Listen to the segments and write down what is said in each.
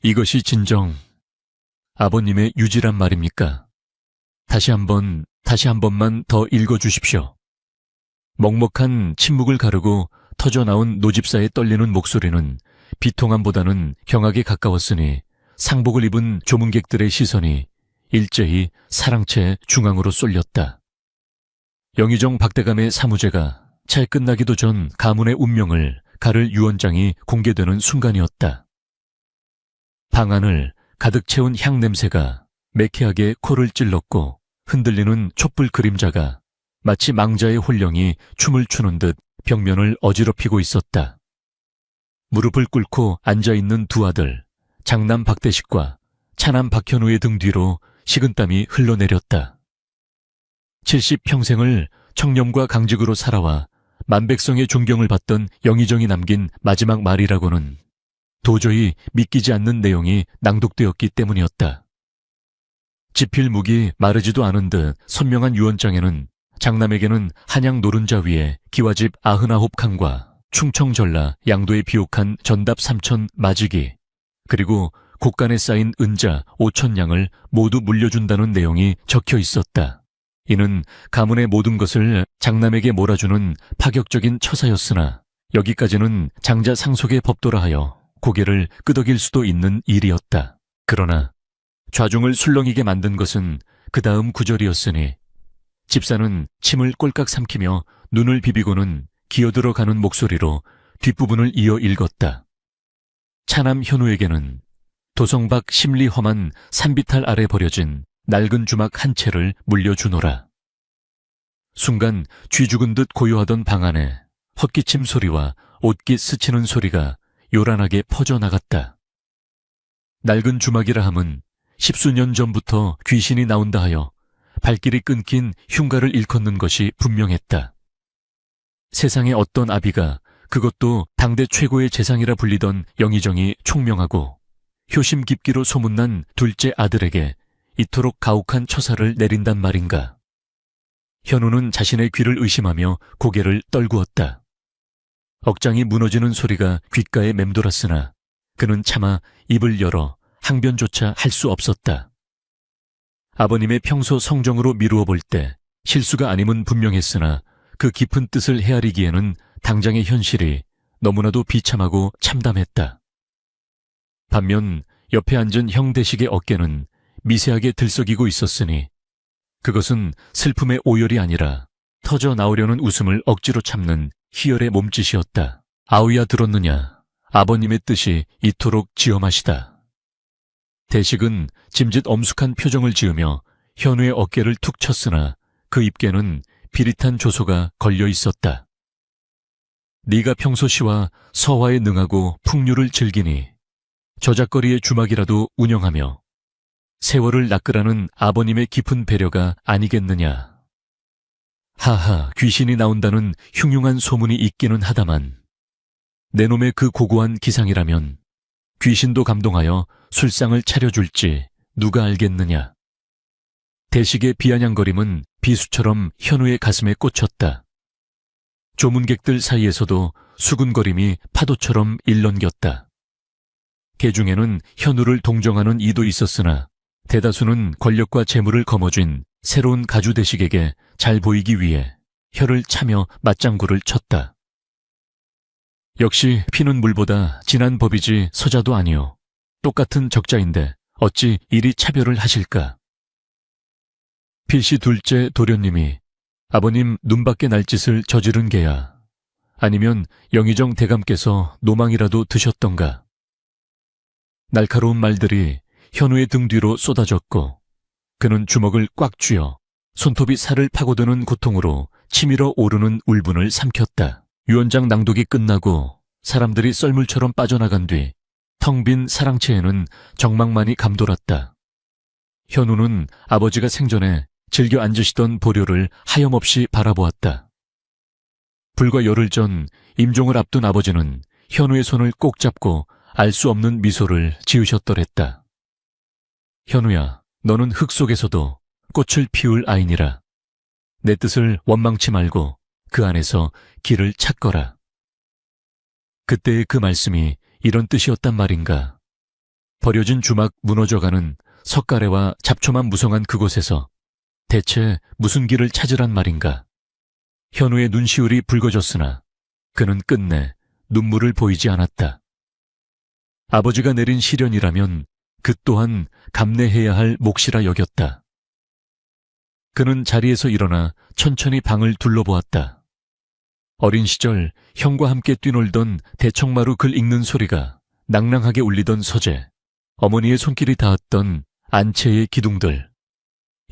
이것이 진정 아버님의 유지란 말입니까? 다시 한 번만 더 읽어주십시오. 먹먹한 침묵을 가르고 터져나온 노집사의 떨리는 목소리는 비통함보다는 경악에 가까웠으니 상복을 입은 조문객들의 시선이 일제히 사랑채 중앙으로 쏠렸다. 영의정 박대감의 사무제가 채 끝나기도 전 가문의 운명을 가를 유언장이 공개되는 순간이었다. 방 안을 가득 채운 향 냄새가 매캐하게 코를 찔렀고 흔들리는 촛불 그림자가 마치 망자의 혼령이 춤을 추는 듯 벽면을 어지럽히고 있었다. 무릎을 꿇고 앉아있는 두 아들, 장남 박대식과 차남 박현우의 등 뒤로 식은땀이 흘러내렸다. 70평생을 청렴과 강직으로 살아와 만백성의 존경을 받던 영의정이 남긴 마지막 말이라고는 도저히 믿기지 않는 내용이 낭독되었기 때문이었다. 지필묵이 마르지도 않은 듯 선명한 유언장에는 장남에게는 한양 노른자 위에 기와집 99칸과 충청전라 양도에 비옥한 전답 3천 마지기, 그리고 곳간에 쌓인 은자 5천냥을 모두 물려준다는 내용이 적혀 있었다. 이는 가문의 모든 것을 장남에게 몰아주는 파격적인 처사였으나 여기까지는 장자 상속의 법도라 하여 고개를 끄덕일 수도 있는 일이었다. 그러나 좌중을 술렁이게 만든 것은 그 다음 구절이었으니 집사는 침을 꼴깍 삼키며 눈을 비비고는 기어들어가는 목소리로 뒷부분을 이어 읽었다. 차남 현우에게는 도성박 심리 험한 산비탈 아래 버려진 낡은 주막 한 채를 물려주노라. 순간 쥐 죽은 듯 고요하던 방 안에 헛기침 소리와 옷깃 스치는 소리가 요란하게 퍼져나갔다. 낡은 주막이라 함은 10수년 전부터 귀신이 나온다 하여 발길이 끊긴 흉가를 일컫는 것이 분명했다. 세상에 어떤 아비가, 그것도 당대 최고의 재상이라 불리던 영의정이 총명하고 효심 깊기로 소문난 둘째 아들에게 이토록 가혹한 처사를 내린단 말인가. 현우는 자신의 귀를 의심하며 고개를 떨구었다. 억장이 무너지는 소리가 귓가에 맴돌았으나 그는 차마 입을 열어 항변조차 할 수 없었다. 아버님의 평소 성정으로 미루어 볼 때 실수가 아님은 분명했으나 그 깊은 뜻을 헤아리기에는 당장의 현실이 너무나도 비참하고 참담했다. 반면 옆에 앉은 형 대식의 어깨는 미세하게 들썩이고 있었으니 그것은 슬픔의 오열이 아니라 터져 나오려는 웃음을 억지로 참는 희열의 몸짓이었다. 아우야 들었느냐? 아버님의 뜻이 이토록 지엄하시다. 대식은 짐짓 엄숙한 표정을 지으며 현우의 어깨를 툭 쳤으나 그 입께는 비릿한 조소가 걸려 있었다. 네가 평소 시와 서화에 능하고 풍류를 즐기니 저작거리의 주막이라도 운영하며 세월을 낚으라는 아버님의 깊은 배려가 아니겠느냐. 하하, 귀신이 나온다는 흉흉한 소문이 있기는 하다만 내 놈의 그 고고한 기상이라면 귀신도 감동하여 술상을 차려줄지 누가 알겠느냐. 대식의 비아냥거림은 비수처럼 현우의 가슴에 꽂혔다. 조문객들 사이에서도 수군거림이 파도처럼 일렁겼다. 개중에는 현우를 동정하는 이도 있었으나 대다수는 권력과 재물을 거머쥔 새로운 가주 대식에게 잘 보이기 위해 혀를 차며 맞장구를 쳤다. 역시 피는 물보다 진한 법이지 서자도 아니오. 똑같은 적자인데 어찌 이리 차별을 하실까. 필시 둘째 도련님이 아버님 눈밖에 날 짓을 저지른 게야. 아니면 영의정 대감께서 노망이라도 드셨던가. 날카로운 말들이 현우의 등 뒤로 쏟아졌고 그는 주먹을 꽉 쥐어 손톱이 살을 파고드는 고통으로 치밀어 오르는 울분을 삼켰다. 유언장 낭독이 끝나고 사람들이 썰물처럼 빠져나간 뒤 텅 빈 사랑채에는 정막만이 감돌았다. 현우는 아버지가 생전에 즐겨 앉으시던 보료를 하염없이 바라보았다. 불과 열흘 전 임종을 앞둔 아버지는 현우의 손을 꼭 잡고 알 수 없는 미소를 지으셨더랬다. 현우야, 너는 흙 속에서도 꽃을 피울 아이니라. 내 뜻을 원망치 말고 그 안에서 길을 찾거라. 그때의 그 말씀이 이런 뜻이었단 말인가. 버려진 주막 무너져가는 석가래와 잡초만 무성한 그곳에서 대체 무슨 길을 찾으란 말인가. 현우의 눈시울이 붉어졌으나 그는 끝내 눈물을 보이지 않았다. 아버지가 내린 시련이라면 그 또한 감내해야 할 몫이라 여겼다. 그는 자리에서 일어나 천천히 방을 둘러보았다. 어린 시절 형과 함께 뛰놀던 대청마루 글 읽는 소리가 낭낭하게 울리던 서재, 어머니의 손길이 닿았던 안채의 기둥들.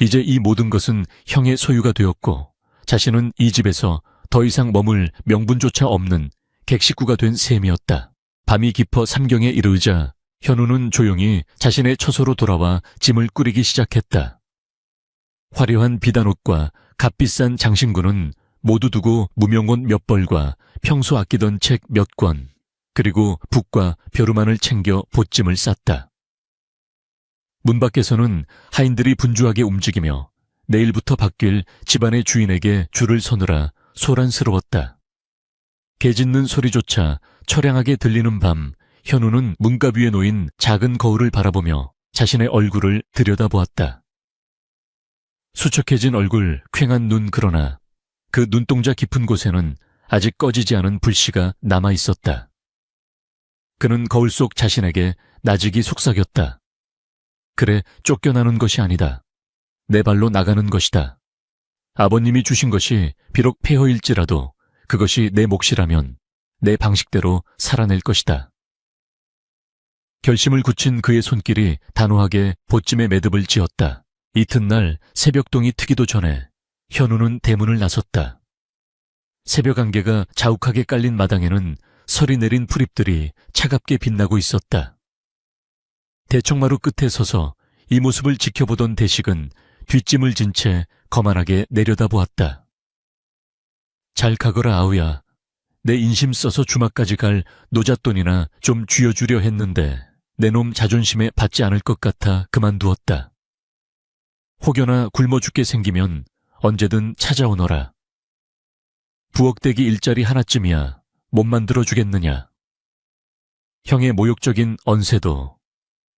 이제 이 모든 것은 형의 소유가 되었고 자신은 이 집에서 더 이상 머물 명분조차 없는 객식구가 된 셈이었다. 밤이 깊어 삼경에 이르자 현우는 조용히 자신의 처소로 돌아와 짐을 꾸리기 시작했다. 화려한 비단옷과 값비싼 장신구는 모두 두고 무명옷 몇 벌과 평소 아끼던 책 몇 권, 그리고 북과 벼루만을 챙겨 보찜을 쌌다. 문 밖에서는 하인들이 분주하게 움직이며 내일부터 바뀔 집안의 주인에게 줄을 서느라 소란스러웠다. 개 짖는 소리조차 처량하게 들리는 밤, 현우는 문갑 위에 놓인 작은 거울을 바라보며 자신의 얼굴을 들여다보았다. 수척해진 얼굴, 퀭한 눈, 그러나 그 눈동자 깊은 곳에는 아직 꺼지지 않은 불씨가 남아있었다. 그는 거울 속 자신에게 나직이 속삭였다. 그래, 쫓겨나는 것이 아니다. 내 발로 나가는 것이다. 아버님이 주신 것이 비록 폐허일지라도 그것이 내 몫이라면 내 방식대로 살아낼 것이다. 결심을 굳힌 그의 손길이 단호하게 보찜의 매듭을 지었다. 이튿날 새벽동이 트기도 전에 현우는 대문을 나섰다. 새벽 안개가 자욱하게 깔린 마당에는 설이 내린 풀잎들이 차갑게 빛나고 있었다. 대청마루 끝에 서서 이 모습을 지켜보던 대식은 뒷짐을 진 채 거만하게 내려다보았다. 잘 가거라 아우야. 내 인심 써서 주막까지 갈 노잣돈이나 좀 쥐어주려 했는데 내 놈 자존심에 받지 않을 것 같아 그만두었다. 혹여나 굶어 죽게 생기면 언제든 찾아오너라. 부엌대기 일자리 하나쯤이야 못 만들어 주겠느냐. 형의 모욕적인 언세도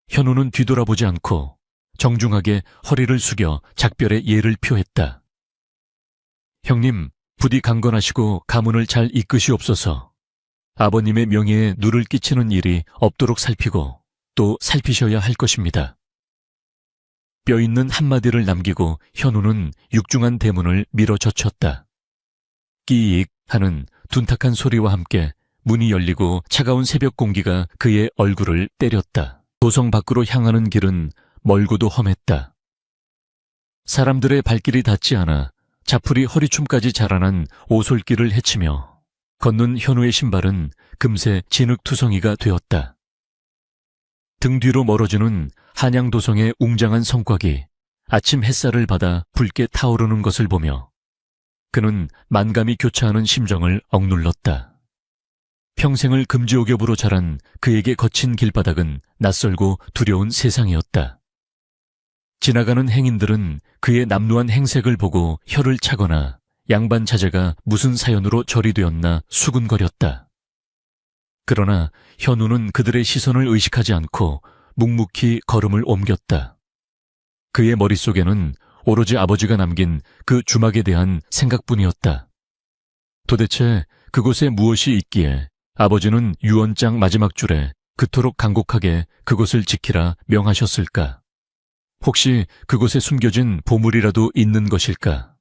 현우는 뒤돌아보지 않고 정중하게 허리를 숙여 작별의 예를 표했다. 형님, 부디 강건하시고 가문을 잘 이끄시옵소서. 아버님의 명예에 누를 끼치는 일이 없도록 살피고 또 살피셔야 할 것입니다. 뼈있는 한마디를 남기고 현우는 육중한 대문을 밀어 젖혔다. 끼익 하는 둔탁한 소리와 함께 문이 열리고 차가운 새벽 공기가 그의 얼굴을 때렸다. 도성 밖으로 향하는 길은 멀고도 험했다. 사람들의 발길이 닿지 않아 자풀이 허리춤까지 자라난 오솔길을 헤치며 걷는 현우의 신발은 금세 진흙투성이가 되었다. 등 뒤로 멀어지는 한양도성의 웅장한 성곽이 아침 햇살을 받아 붉게 타오르는 것을 보며 그는 만감이 교차하는 심정을 억눌렀다. 평생을 금지옥엽으로 자란 그에게 거친 길바닥은 낯설고 두려운 세상이었다. 지나가는 행인들은 그의 남루한 행색을 보고 혀를 차거나 양반 자제가 무슨 사연으로 절이 되었나 수군거렸다. 그러나 현우는 그들의 시선을 의식하지 않고 묵묵히 걸음을 옮겼다. 그의 머릿속에는 오로지 아버지가 남긴 그 주막에 대한 생각뿐이었다. 도대체 그곳에 무엇이 있기에 아버지는 유언장 마지막 줄에 그토록 간곡하게 그곳을 지키라 명하셨을까? 혹시 그곳에 숨겨진 보물이라도 있는 것일까?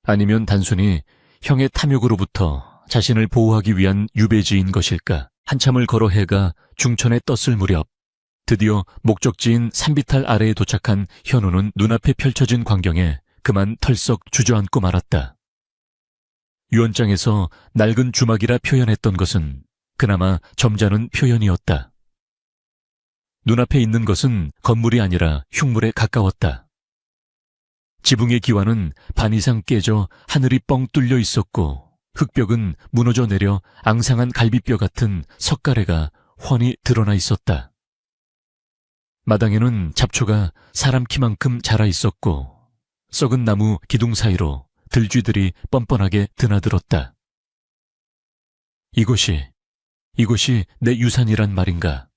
아니면 단순히 형의 탐욕으로부터 자신을 보호하기 위한 유배지인 것일까? 한참을 걸어 해가 중천에 떴을 무렵 드디어 목적지인 산비탈 아래에 도착한 현우는 눈앞에 펼쳐진 광경에 그만 털썩 주저앉고 말았다. 유언장에서 낡은 주막이라 표현했던 것은 그나마 점잖은 표현이었다. 눈앞에 있는 것은 건물이 아니라 흉물에 가까웠다. 지붕의 기와는 반 이상 깨져 하늘이 뻥 뚫려 있었고 흙벽은 무너져 내려 앙상한 갈비뼈 같은 석가래가 훤히 드러나 있었다. 마당에는 잡초가 사람 키만큼 자라 있었고 썩은 나무 기둥 사이로 들쥐들이 뻔뻔하게 드나들었다. 이곳이 내 유산이란 말인가?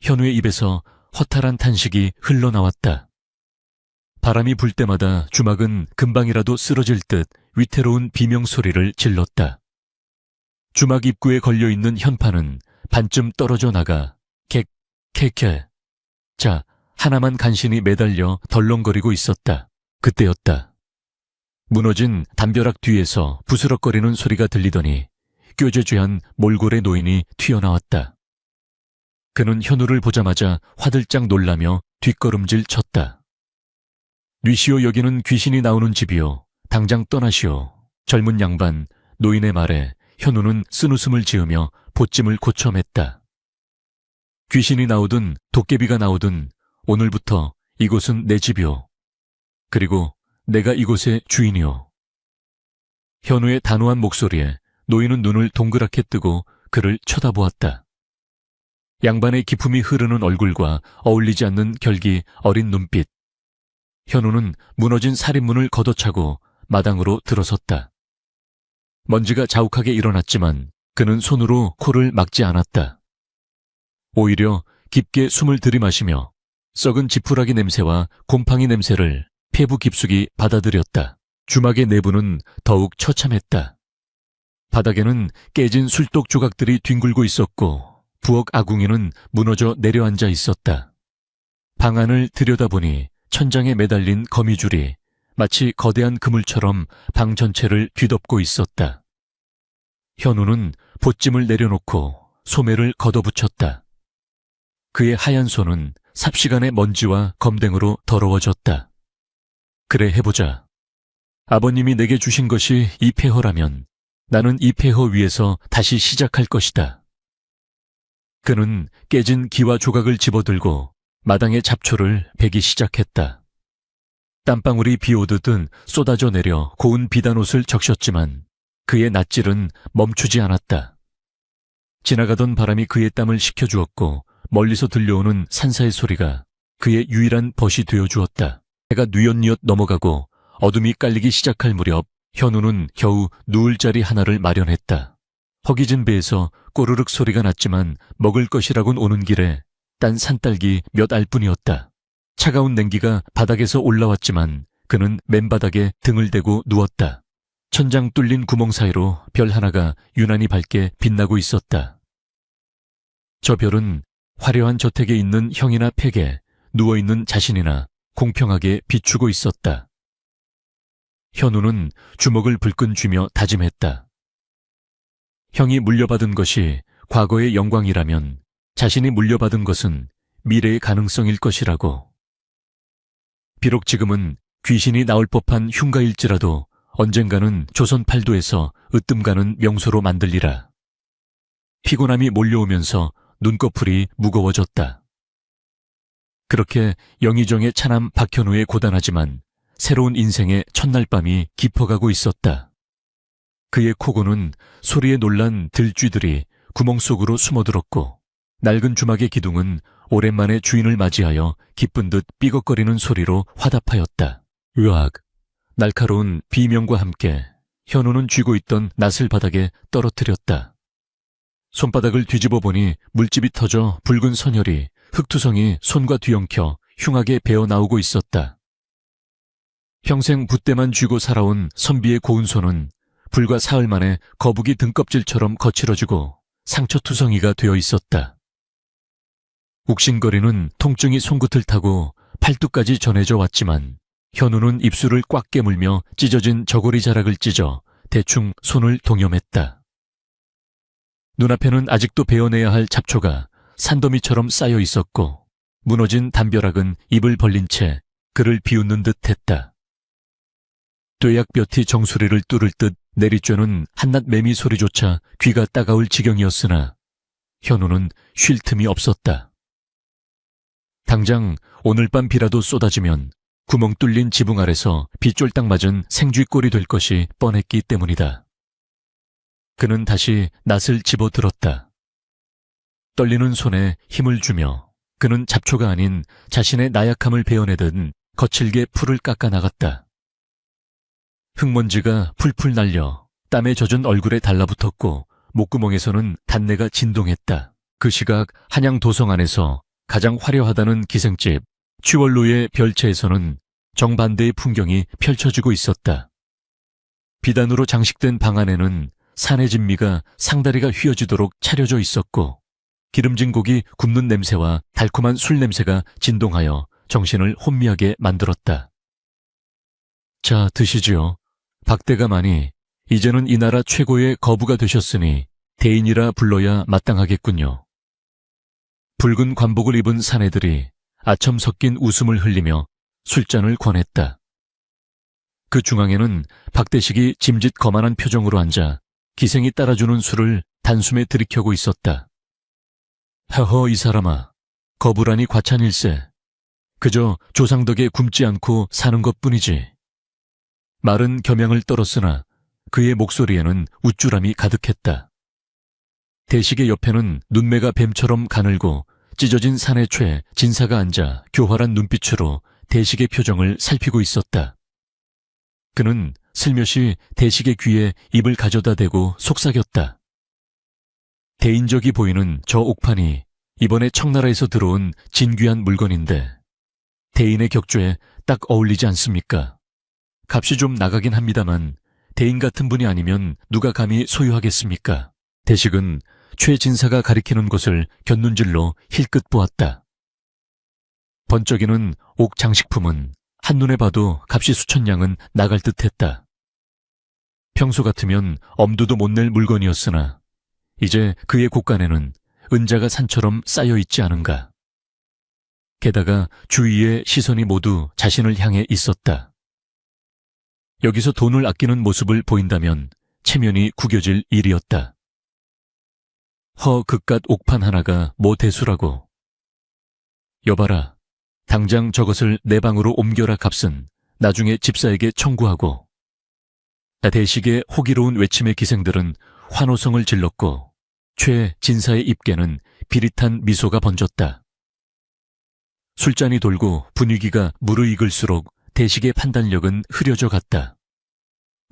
현우의 입에서 허탈한 탄식이 흘러나왔다. 바람이 불 때마다 주막은 금방이라도 쓰러질 듯 위태로운 비명소리를 질렀다. 주막 입구에 걸려있는 현판은 반쯤 떨어져 나가 캐캐. 자, 하나만 간신히 매달려 덜렁거리고 있었다. 그때였다. 무너진 담벼락 뒤에서 부스럭거리는 소리가 들리더니 꾀죄죄한 몰골의 노인이 튀어나왔다. 그는 현우를 보자마자 화들짝 놀라며 뒷걸음질 쳤다. 뉘시오, 여기는 귀신이 나오는 집이요. 당장 떠나시오. 젊은 양반, 노인의 말에 현우는 쓴웃음을 지으며 보찜을 고쳐맸다. 귀신이 나오든 도깨비가 나오든 오늘부터 이곳은 내 집이오. 그리고 내가 이곳의 주인이오. 현우의 단호한 목소리에 노인은 눈을 동그랗게 뜨고 그를 쳐다보았다. 양반의 기품이 흐르는 얼굴과 어울리지 않는 결기 어린 눈빛. 현우는 무너진 살인문을 걷어차고 마당으로 들어섰다. 먼지가 자욱하게 일어났지만 그는 손으로 코를 막지 않았다. 오히려 깊게 숨을 들이마시며 썩은 지푸라기 냄새와 곰팡이 냄새를 폐부 깊숙이 받아들였다. 주막의 내부는 더욱 처참했다. 바닥에는 깨진 술독 조각들이 뒹굴고 있었고 부엌 아궁이는 무너져 내려앉아 있었다. 방 안을 들여다보니 천장에 매달린 거미줄이 마치 거대한 그물처럼 방 전체를 뒤덮고 있었다. 현우는 보찜을 내려놓고 소매를 걷어붙였다. 그의 하얀 손은 삽시간의 먼지와 검댕으로 더러워졌다. 그래, 해보자. 아버님이 내게 주신 것이 이 폐허라면 나는 이 폐허 위에서 다시 시작할 것이다. 그는 깨진 기와 조각을 집어들고 마당의 잡초를 베기 시작했다. 땀방울이 비오듯 쏟아져 내려 고운 비단옷을 적셨지만 그의 낯질은 멈추지 않았다. 지나가던 바람이 그의 땀을 식혀주었고 멀리서 들려오는 산사의 소리가 그의 유일한 벗이 되어주었다. 해가 뉘엿뉘엿 넘어가고 어둠이 깔리기 시작할 무렵 현우는 겨우 누울 자리 하나를 마련했다. 허기진 배에서 꼬르륵 소리가 났지만 먹을 것이라곤 오는 길에 딴 산딸기 몇 알뿐이었다. 차가운 냉기가 바닥에서 올라왔지만 그는 맨바닥에 등을 대고 누웠다. 천장 뚫린 구멍 사이로 별 하나가 유난히 밝게 빛나고 있었다. 저 별은 화려한 저택에 있는 형이나 팩에 누워있는 자신이나 공평하게 비추고 있었다. 현우는 주먹을 불끈 쥐며 다짐했다. 형이 물려받은 것이 과거의 영광이라면 자신이 물려받은 것은 미래의 가능성일 것이라고. 비록 지금은 귀신이 나올 법한 흉가일지라도 언젠가는 조선 팔도에서 으뜸가는 명소로 만들리라. 피곤함이 몰려오면서 눈꺼풀이 무거워졌다. 그렇게 영의정의 차남 박현우의 고단하지만 새로운 인생의 첫날 밤이 깊어가고 있었다. 그의 코고는 소리에 놀란 들쥐들이 구멍 속으로 숨어들었고 낡은 주막의 기둥은 오랜만에 주인을 맞이하여 기쁜 듯 삐걱거리는 소리로 화답하였다. 으악! 날카로운 비명과 함께 현우는 쥐고 있던 낫을 바닥에 떨어뜨렸다. 손바닥을 뒤집어 보니 물집이 터져 붉은 선혈이 흙투성이 손과 뒤엉켜 흉하게 배어 나오고 있었다. 평생 붓대만 쥐고 살아온 선비의 고운 손은 불과 사흘 만에 거북이 등껍질처럼 거칠어지고 상처투성이가 되어 있었다. 욱신거리는 통증이 손끝을 타고 팔뚝까지 전해져 왔지만 현우는 입술을 꽉 깨물며 찢어진 저고리 자락을 찢어 대충 손을 동염했다. 눈앞에는 아직도 베어내야 할 잡초가 산더미처럼 쌓여 있었고 무너진 담벼락은 입을 벌린 채 그를 비웃는 듯 했다. 뙤약볕이 정수리를 뚫을 듯 내리쬐는 한낱 매미 소리조차 귀가 따가울 지경이었으나 현우는 쉴 틈이 없었다. 당장 오늘 밤 비라도 쏟아지면 구멍 뚫린 지붕 아래서 비 쫄딱 맞은 생쥐꼴이 될 것이 뻔했기 때문이다. 그는 다시 낫을 집어들었다. 떨리는 손에 힘을 주며 그는 잡초가 아닌 자신의 나약함을 베어내듯 거칠게 풀을 깎아 나갔다. 흙먼지가 풀풀 날려 땀에 젖은 얼굴에 달라붙었고 목구멍에서는 단내가 진동했다. 그 시각 한양 도성 안에서 가장 화려하다는 기생집 취월로의 별채에서는 정반대의 풍경이 펼쳐지고 있었다. 비단으로 장식된 방 안에는 산의 진미가 상다리가 휘어지도록 차려져 있었고 기름진 고기 굽는 냄새와 달콤한 술 냄새가 진동하여 정신을 혼미하게 만들었다. 자, 드시지요. 박대감하니 이제는 이 나라 최고의 거부가 되셨으니 대인이라 불러야 마땅하겠군요. 붉은 관복을 입은 사내들이 아첨 섞인 웃음을 흘리며 술잔을 권했다. 그 중앙에는 박대식이 짐짓 거만한 표정으로 앉아 기생이 따라주는 술을 단숨에 들이켜고 있었다. 허허, 이 사람아, 거부라니 과찬일세. 그저 조상덕에 굶지 않고 사는 것뿐이지. 말은 겸양을 떨었으나 그의 목소리에는 우쭐함이 가득했다. 대식의 옆에는 눈매가 뱀처럼 가늘고 찢어진 사내최 진사가 앉아 교활한 눈빛으로 대식의 표정을 살피고 있었다. 그는 슬며시 대식의 귀에 입을 가져다 대고 속삭였다. 대인적이 보이는 저 옥판이 이번에 청나라에서 들어온 진귀한 물건인데 대인의 격조에 딱 어울리지 않습니까? 값이 좀 나가긴 합니다만 대인 같은 분이 아니면 누가 감히 소유하겠습니까? 대식은 최진사가 가리키는 곳을 곁눈질로 힐끗 보았다. 번쩍이는 옥 장식품은 한눈에 봐도 값이 수천냥은 나갈 듯했다. 평소 같으면 엄두도 못 낼 물건이었으나 이제 그의 곳간에는 은자가 산처럼 쌓여 있지 않은가. 게다가 주위의 시선이 모두 자신을 향해 있었다. 여기서 돈을 아끼는 모습을 보인다면 체면이 구겨질 일이었다. 그깟 옥판 하나가 뭐 대수라고. 여봐라, 당장 저것을 내 방으로 옮겨라. 값은 나중에 집사에게 청구하고. 대식의 호기로운 외침의 기생들은 환호성을 질렀고 최 진사의 입계는 비릿한 미소가 번졌다. 술잔이 돌고 분위기가 무르익을수록 대식의 판단력은 흐려져 갔다.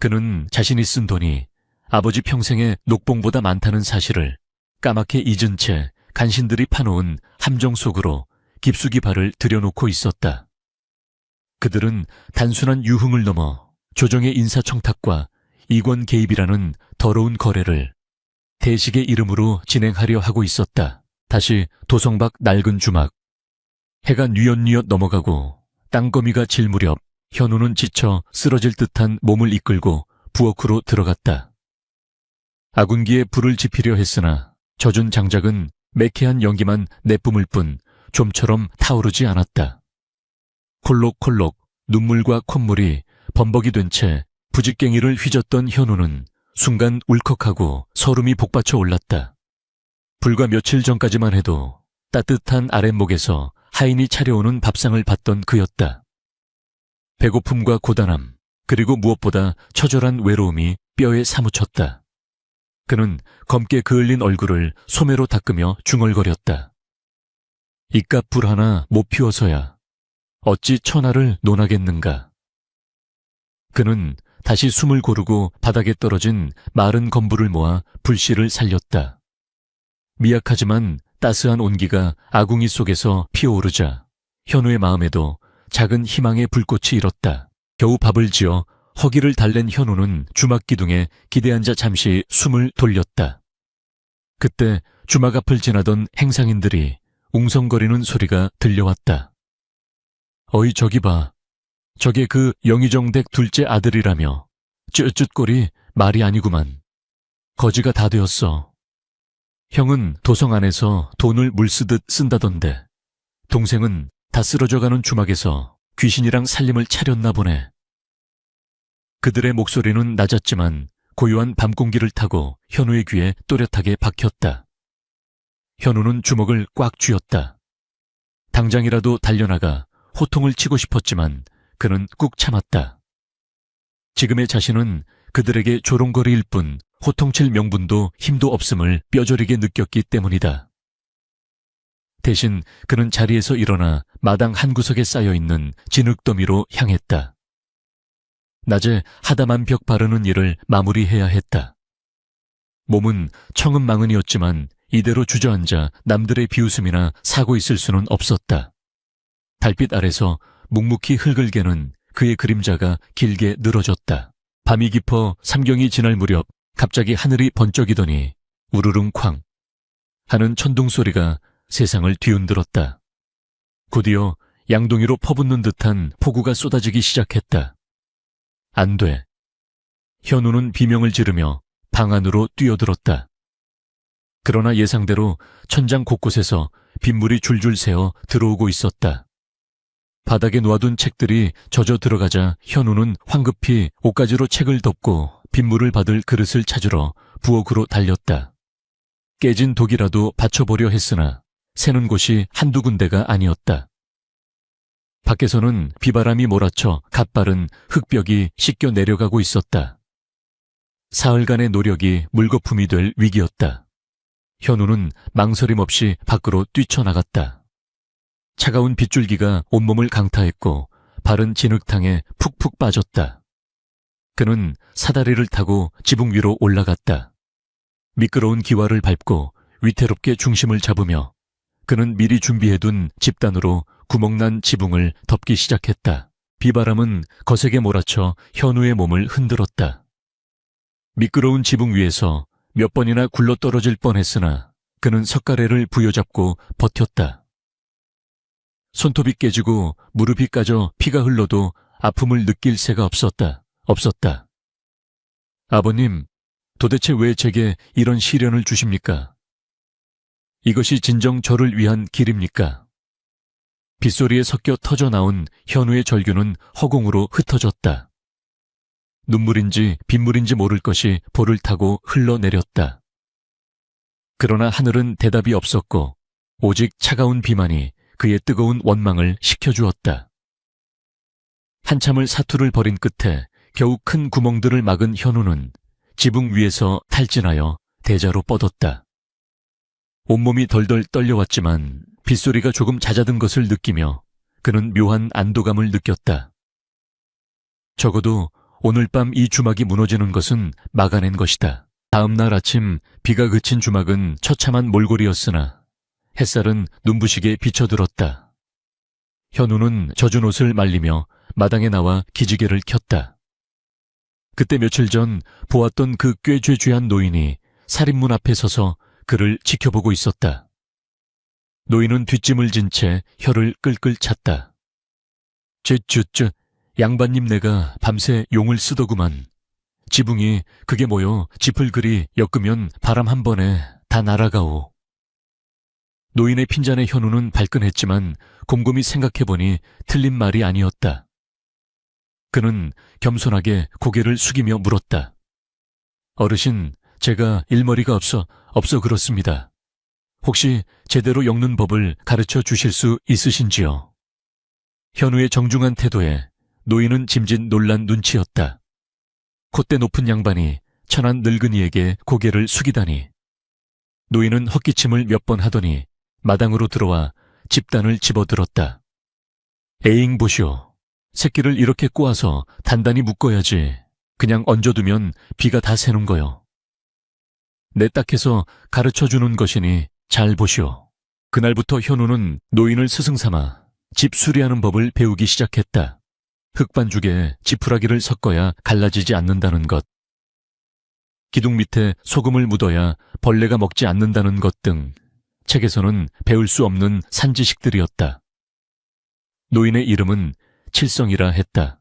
그는 자신이 쓴 돈이 아버지 평생의 녹봉보다 많다는 사실을 까맣게 잊은 채 간신들이 파놓은 함정 속으로 깊숙이 발을 들여놓고 있었다. 그들은 단순한 유흥을 넘어 조정의 인사청탁과 이권 개입이라는 더러운 거래를 대식의 이름으로 진행하려 하고 있었다. 다시 도성 밖 낡은 주막. 해가 뉘엿뉘엿 넘어가고 땅거미가 질 무렵 현우는 지쳐 쓰러질 듯한 몸을 이끌고 부엌으로 들어갔다. 아군기에 불을 지피려 했으나 젖은 장작은 매캐한 연기만 내뿜을 뿐 좀처럼 타오르지 않았다. 콜록콜록 눈물과 콧물이 범벅이 된 채 부직갱이를 휘젓던 현우는 순간 울컥하고 서름이 복받쳐 올랐다. 불과 며칠 전까지만 해도 따뜻한 아랫목에서 하인이 차려오는 밥상을 받던 그였다. 배고픔과 고단함, 그리고 무엇보다 처절한 외로움이 뼈에 사무쳤다. 그는 검게 그을린 얼굴을 소매로 닦으며 중얼거렸다. 이깟 불 하나 못 피워서야 어찌 천하를 논하겠는가. 그는 다시 숨을 고르고 바닥에 떨어진 마른 건불을 모아 불씨를 살렸다. 미약하지만 따스한 온기가 아궁이 속에서 피어오르자 현우의 마음에도 작은 희망의 불꽃이 일었다. 겨우 밥을 지어 허기를 달랜 현우는 주막 기둥에 기대앉아 잠시 숨을 돌렸다. 그때 주막 앞을 지나던 행상인들이 웅성거리는 소리가 들려왔다. 어이, 저기 봐. 저게 그 영의정댁 둘째 아들이라며. 쯧쯧거리 말이 아니구만. 거지가 다 되었어. 형은 도성 안에서 돈을 물쓰듯 쓴다던데 동생은 다 쓰러져가는 주막에서 귀신이랑 살림을 차렸나 보네. 그들의 목소리는 낮았지만 고요한 밤공기를 타고 현우의 귀에 또렷하게 박혔다. 현우는 주먹을 꽉 쥐었다. 당장이라도 달려나가 호통을 치고 싶었지만 그는 꾹 참았다. 지금의 자신은 그들에게 조롱거리일 뿐 호통칠 명분도 힘도 없음을 뼈저리게 느꼈기 때문이다. 대신 그는 자리에서 일어나 마당 한구석에 쌓여있는 진흙더미로 향했다. 낮에 하다만 벽 바르는 일을 마무리해야 했다. 몸은 청은망은이었지만 이대로 주저앉아 남들의 비웃음이나 사고 있을 수는 없었다. 달빛 아래서 묵묵히 흙을 개는 그의 그림자가 길게 늘어졌다. 밤이 깊어 삼경이 지날 무렵 갑자기 하늘이 번쩍이더니 우르릉 쾅 하는 천둥 소리가 세상을 뒤흔들었다. 곧이어 양동이로 퍼붓는 듯한 폭우가 쏟아지기 시작했다. 안 돼. 현우는 비명을 지르며 방 안으로 뛰어들었다. 그러나 예상대로 천장 곳곳에서 빗물이 줄줄 새어 들어오고 있었다. 바닥에 놓아둔 책들이 젖어 들어가자 현우는 황급히 옷가지로 책을 덮고 빗물을 받을 그릇을 찾으러 부엌으로 달렸다. 깨진 독이라도 받쳐보려 했으나 새는 곳이 한두 군데가 아니었다. 밖에서는 비바람이 몰아쳐 갓바른 흙벽이 씻겨 내려가고 있었다. 사흘간의 노력이 물거품이 될 위기였다. 현우는 망설임 없이 밖으로 뛰쳐나갔다. 차가운 빗줄기가 온몸을 강타했고 발은 진흙탕에 푹푹 빠졌다. 그는 사다리를 타고 지붕 위로 올라갔다. 미끄러운 기와를 밟고 위태롭게 중심을 잡으며 그는 미리 준비해둔 집단으로 구멍난 지붕을 덮기 시작했다. 비바람은 거세게 몰아쳐 현우의 몸을 흔들었다. 미끄러운 지붕 위에서 몇 번이나 굴러떨어질 뻔했으나 그는 석가래를 부여잡고 버텼다. 손톱이 깨지고 무릎이 까져 피가 흘러도 아픔을 느낄 새가 없었다. 아버님, 도대체 왜 제게 이런 시련을 주십니까? 이것이 진정 저를 위한 길입니까? 빗소리에 섞여 터져나온 현우의 절규는 허공으로 흩어졌다. 눈물인지 빗물인지 모를 것이 볼을 타고 흘러내렸다. 그러나 하늘은 대답이 없었고 오직 차가운 비만이 그의 뜨거운 원망을 식혀주었다. 한참을 사투를 벌인 끝에 겨우 큰 구멍들을 막은 현우는 지붕 위에서 탈진하여 대자로 뻗었다. 온몸이 덜덜 떨려왔지만 빗소리가 조금 잦아든 것을 느끼며 그는 묘한 안도감을 느꼈다. 적어도 오늘 밤 이 주막이 무너지는 것은 막아낸 것이다. 다음 날 아침 비가 그친 주막은 처참한 몰골이었으나 햇살은 눈부시게 비쳐들었다. 현우는 젖은 옷을 말리며 마당에 나와 기지개를 켰다. 그때 며칠 전 보았던 그 꾀죄죄한 노인이 살인문 앞에 서서 그를 지켜보고 있었다. 노인은 뒷짐을 진 채 혀를 끌끌 찼다. 양반님 내가 밤새 용을 쓰더구만. 지붕이 그게 뭐여 짚을 그리 엮으면 바람 한 번에 다 날아가오. 노인의 핀잔에 현우는 발끈했지만 곰곰이 생각해보니 틀린 말이 아니었다. 그는 겸손하게 고개를 숙이며 물었다. 어르신, 제가 일머리가 없어 그렇습니다. 혹시 제대로 엮는 법을 가르쳐 주실 수 있으신지요? 현우의 정중한 태도에 노인은 짐짓 놀란 눈치였다. 콧대 높은 양반이 천한 늙은이에게 고개를 숙이다니. 노인은 헛기침을 몇 번 하더니 마당으로 들어와 집단을 집어들었다. 에잉 보시오. 새끼를 이렇게 꼬아서 단단히 묶어야지. 그냥 얹어두면 비가 다 새는 거요. 내 딱해서 가르쳐주는 것이니 잘 보시오. 그날부터 현우는 노인을 스승삼아 집 수리하는 법을 배우기 시작했다. 흙반죽에 지푸라기를 섞어야 갈라지지 않는다는 것, 기둥 밑에 소금을 묻어야 벌레가 먹지 않는다는 것 등 책에서는 배울 수 없는 산지식들이었다. 노인의 이름은 칠성이라 했다.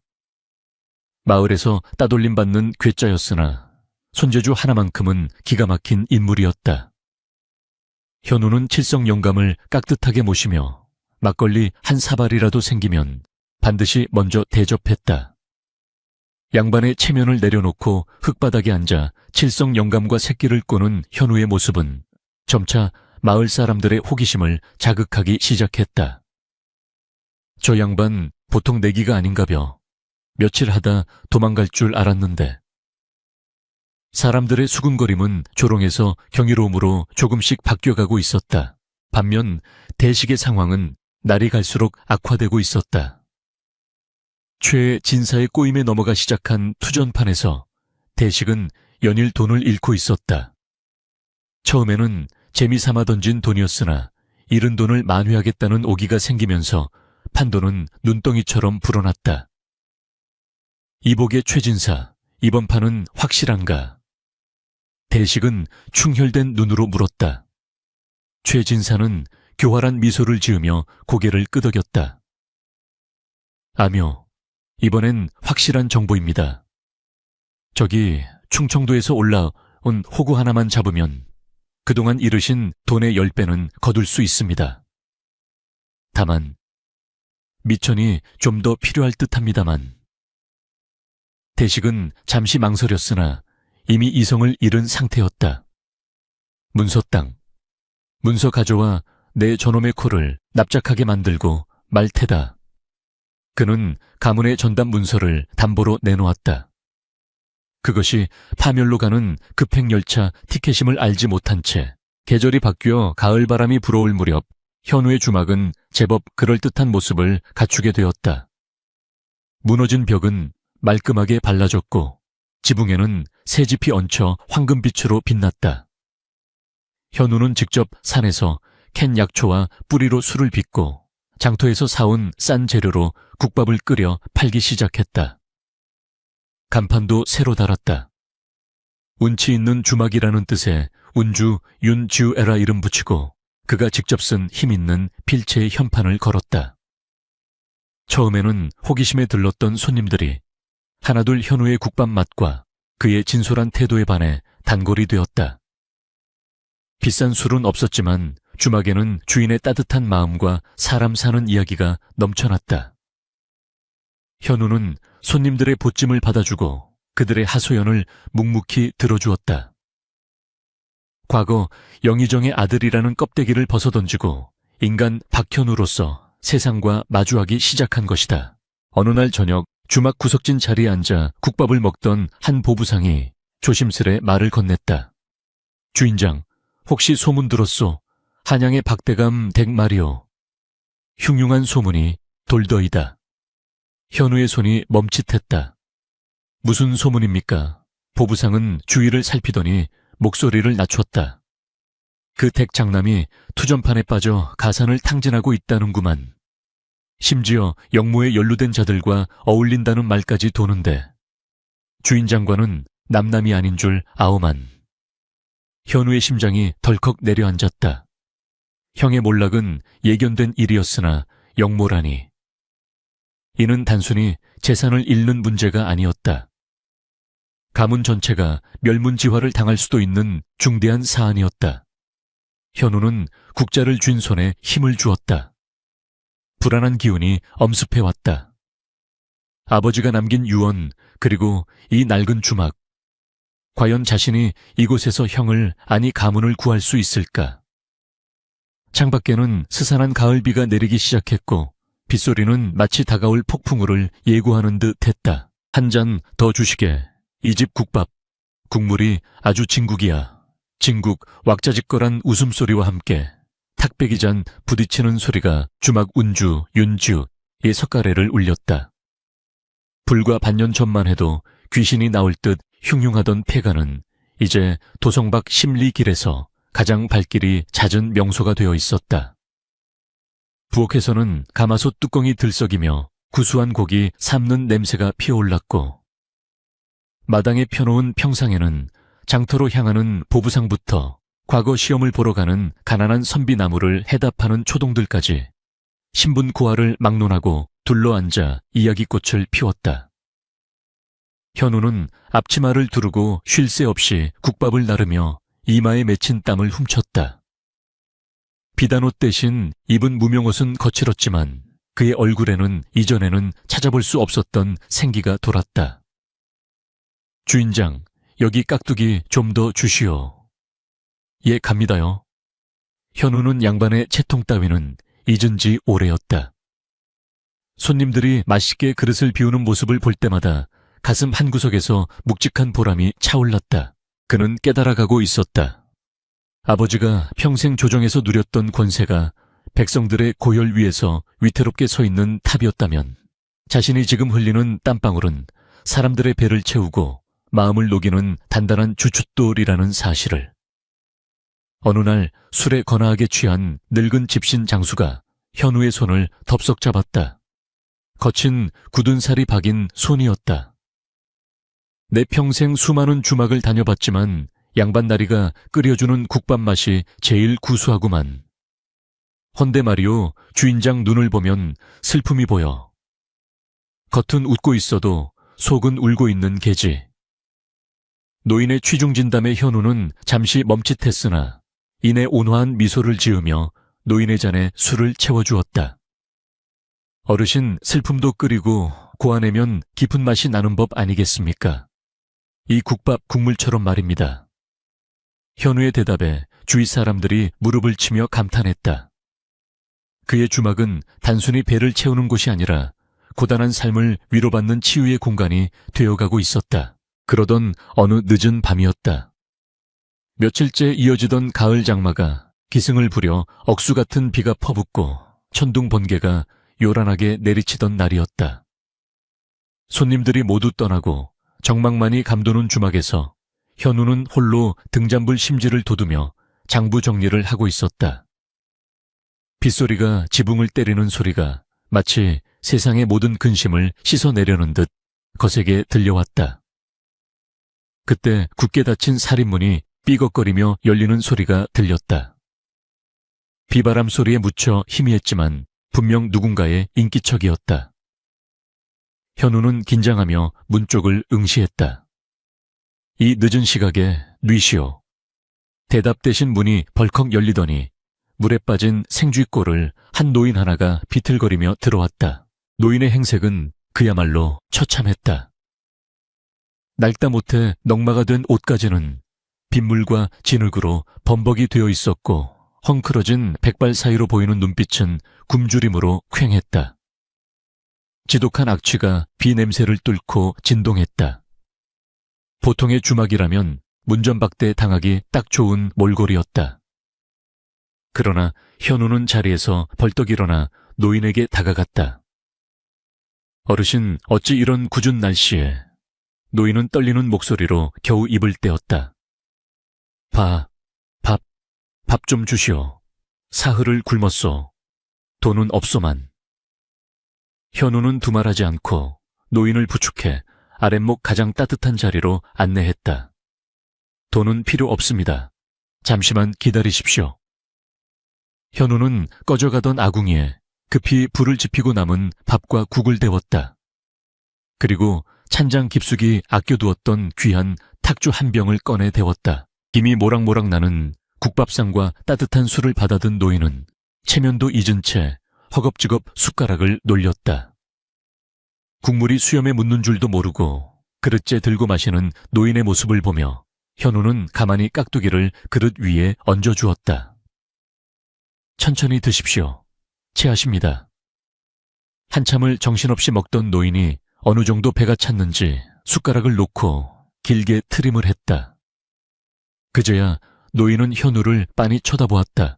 마을에서 따돌림 받는 괴짜였으나 손재주 하나만큼은 기가 막힌 인물이었다. 현우는 칠성 영감을 깍듯하게 모시며 막걸리 한 사발이라도 생기면 반드시 먼저 대접했다. 양반의 체면을 내려놓고 흙바닥에 앉아 칠성 영감과 새끼를 꼬는 현우의 모습은 점차 마을 사람들의 호기심을 자극하기 시작했다. 저 양반 보통 내기가 아닌가벼. 며칠 하다 도망갈 줄 알았는데. 사람들의 수군거림은 조롱에서 경이로움으로 조금씩 바뀌어가고 있었다. 반면 대식의 상황은 날이 갈수록 악화되고 있었다. 최 진사의 꼬임에 넘어가 시작한 투전판에서 대식은 연일 돈을 잃고 있었다. 처음에는 재미삼아 던진 돈이었으나 잃은 돈을 만회하겠다는 오기가 생기면서 판도는 눈덩이처럼 불어났다. 이복의 최진사, 이번 판은 확실한가? 대식은 충혈된 눈으로 물었다. 최진사는 교활한 미소를 지으며 고개를 끄덕였다. 아묘, 이번엔 확실한 정보입니다. 저기 충청도에서 올라온 호구 하나만 잡으면 그동안 잃으신 돈의 10배는 거둘 수 있습니다. 다만 미천이 좀 더 필요할 듯합니다만. 대식은 잠시 망설였으나 이미 이성을 잃은 상태였다. 문서 땅. 문서 가져와 내 저놈의 코를 납작하게 만들고 말 테다. 그는 가문의 전담 문서를 담보로 내놓았다. 그것이 파멸로 가는 급행열차 티켓임을 알지 못한 채 계절이 바뀌어 가을바람이 불어올 무렵 현우의 주막은 제법 그럴듯한 모습을 갖추게 되었다. 무너진 벽은 말끔하게 발라졌고 지붕에는 새집이 얹혀 황금빛으로 빛났다. 현우는 직접 산에서 캔 약초와 뿌리로 술을 빚고 장터에서 사온 싼 재료로 국밥을 끓여 팔기 시작했다. 간판도 새로 달았다. 운치 있는 주막이라는 뜻의 운주 윤지우에라 이름 붙이고 그가 직접 쓴 힘있는 필체의 현판을 걸었다. 처음에는 호기심에 들렀던 손님들이 하나둘 현우의 국밥 맛과 그의 진솔한 태도에 반해 단골이 되었다. 비싼 술은 없었지만 주막에는 주인의 따뜻한 마음과 사람 사는 이야기가 넘쳐났다. 현우는 손님들의 보찜을 받아주고 그들의 하소연을 묵묵히 들어주었다. 과거 영의정의 아들이라는 껍데기를 벗어던지고 인간 박현우로서 세상과 마주하기 시작한 것이다. 어느 날 저녁 주막 구석진 자리에 앉아 국밥을 먹던 한 보부상이 조심스레 말을 건넸다. 주인장, 혹시 소문 들었소? 한양의 박대감 댁 말이오. 흉흉한 소문이 돌더이다. 현우의 손이 멈칫했다. 무슨 소문입니까? 보부상은 주위를 살피더니 목소리를 낮췄다. 그 댁 장남이 투전판에 빠져 가산을 탕진하고 있다는구만. 심지어 역모에 연루된 자들과 어울린다는 말까지 도는데 주인 장관은 남남이 아닌 줄 아오만. 현우의 심장이 덜컥 내려앉았다. 형의 몰락은 예견된 일이었으나 역모라니. 이는 단순히 재산을 잃는 문제가 아니었다. 가문 전체가 멸문지화를 당할 수도 있는 중대한 사안이었다. 현우는 국자를 쥔 손에 힘을 주었다. 불안한 기운이 엄습해왔다. 아버지가 남긴 유언, 그리고 이 낡은 주막. 과연 자신이 이곳에서 형을, 아니 가문을 구할 수 있을까? 창밖에는 스산한 가을비가 내리기 시작했고 빗소리는 마치 다가올 폭풍우를 예고하는 듯 했다. 한 잔 더 주시게. 이 집 국밥. 국물이 아주 진국이야. 진국 왁자지껄한 웃음소리와 함께 탁배기잔 부딪히는 소리가 주막 운주, 윤주의 석가래를 울렸다. 불과 반년 전만 해도 귀신이 나올 듯 흉흉하던 폐가는 이제 도성박 심리길에서 가장 발길이 잦은 명소가 되어 있었다. 부엌에서는 가마솥 뚜껑이 들썩이며 구수한 고기 삶는 냄새가 피어올랐고 마당에 펴놓은 평상에는 장터로 향하는 보부상부터 과거 시험을 보러 가는 가난한 선비나무를 해답하는 초동들까지 신분 고하를 막론하고 둘러앉아 이야기꽃을 피웠다. 현우는 앞치마를 두르고 쉴 새 없이 국밥을 나르며 이마에 맺힌 땀을 훔쳤다. 비단옷 대신 입은 무명옷은 거칠었지만 그의 얼굴에는 이전에는 찾아볼 수 없었던 생기가 돌았다. 주인장, 여기 깍두기 좀 더 주시오. 예, 갑니다요. 현우는 양반의 채통 따위는 잊은 지 오래였다. 손님들이 맛있게 그릇을 비우는 모습을 볼 때마다 가슴 한구석에서 묵직한 보람이 차올랐다. 그는 깨달아가고 있었다. 아버지가 평생 조정에서 누렸던 권세가 백성들의 고열 위에서 위태롭게 서 있는 탑이었다면 자신이 지금 흘리는 땀방울은 사람들의 배를 채우고 마음을 녹이는 단단한 주춧돌이라는 사실을 어느 날 술에 거나하게 취한 늙은 집신 장수가 현우의 손을 덥석 잡았다. 거친 굳은 살이 박인 손이었다. 내 평생 수많은 주막을 다녀봤지만 양반다리가 끓여주는 국밥 맛이 제일 구수하구만. 헌데 말이오, 주인장 눈을 보면 슬픔이 보여. 겉은 웃고 있어도 속은 울고 있는 게지. 노인의 취중진담에 현우는 잠시 멈칫했으나 이내 온화한 미소를 지으며 노인의 잔에 술을 채워주었다. 어르신, 슬픔도 끓이고 고아내면 깊은 맛이 나는 법 아니겠습니까? 이 국밥 국물처럼 말입니다. 현우의 대답에 주위 사람들이 무릎을 치며 감탄했다. 그의 주막은 단순히 배를 채우는 곳이 아니라 고단한 삶을 위로받는 치유의 공간이 되어가고 있었다. 그러던 어느 늦은 밤이었다. 며칠째 이어지던 가을 장마가 기승을 부려 억수 같은 비가 퍼붓고 천둥 번개가 요란하게 내리치던 날이었다. 손님들이 모두 떠나고 정막만이 감도는 주막에서 현우는 홀로 등잔불 심지를 돋우며 장부 정리를 하고 있었다. 빗소리가 지붕을 때리는 소리가 마치 세상의 모든 근심을 씻어내려는 듯 거세게 들려왔다. 그때 굳게 닫힌 살인문이 삐걱거리며 열리는 소리가 들렸다. 비바람 소리에 묻혀 희미했지만 분명 누군가의 인기척이었다. 현우는 긴장하며 문 쪽을 응시했다. 이 늦은 시각에 뉘시오. 대답 대신 문이 벌컥 열리더니 물에 빠진 생쥐꼴을 한 노인 하나가 비틀거리며 들어왔다. 노인의 행색은 그야말로 처참했다. 낡다 못해 넉마가 된 옷가지는 빗물과 진흙으로 범벅이 되어 있었고 헝클어진 백발 사이로 보이는 눈빛은 굶주림으로 퀭했다. 지독한 악취가 비 냄새를 뚫고 진동했다. 보통의 주막이라면 문전박대 당하기 딱 좋은 몰골이었다. 그러나 현우는 자리에서 벌떡 일어나 노인에게 다가갔다. 어르신, 어찌 이런 궂은 날씨에. 노인은 떨리는 목소리로 겨우 입을 떼었다. 밥 좀 주시오. 사흘을 굶었소. 돈은 없소만. 현우는 두말하지 않고 노인을 부축해 아랫목 가장 따뜻한 자리로 안내했다. 돈은 필요 없습니다. 잠시만 기다리십시오. 현우는 꺼져가던 아궁이에 급히 불을 지피고 남은 밥과 국을 데웠다. 그리고 찬장 깊숙이 아껴두었던 귀한 탁주 한 병을 꺼내 데웠다. 김이 모락모락 나는 국밥상과 따뜻한 술을 받아든 노인은 체면도 잊은 채 허겁지겁 숟가락을 놀렸다. 국물이 수염에 묻는 줄도 모르고 그릇째 들고 마시는 노인의 모습을 보며 현우는 가만히 깍두기를 그릇 위에 얹어주었다. 천천히 드십시오. 체하십니다. 한참을 정신없이 먹던 노인이 어느 정도 배가 찼는지 숟가락을 놓고 길게 트림을 했다. 그제야 노인은 현우를 빤히 쳐다보았다.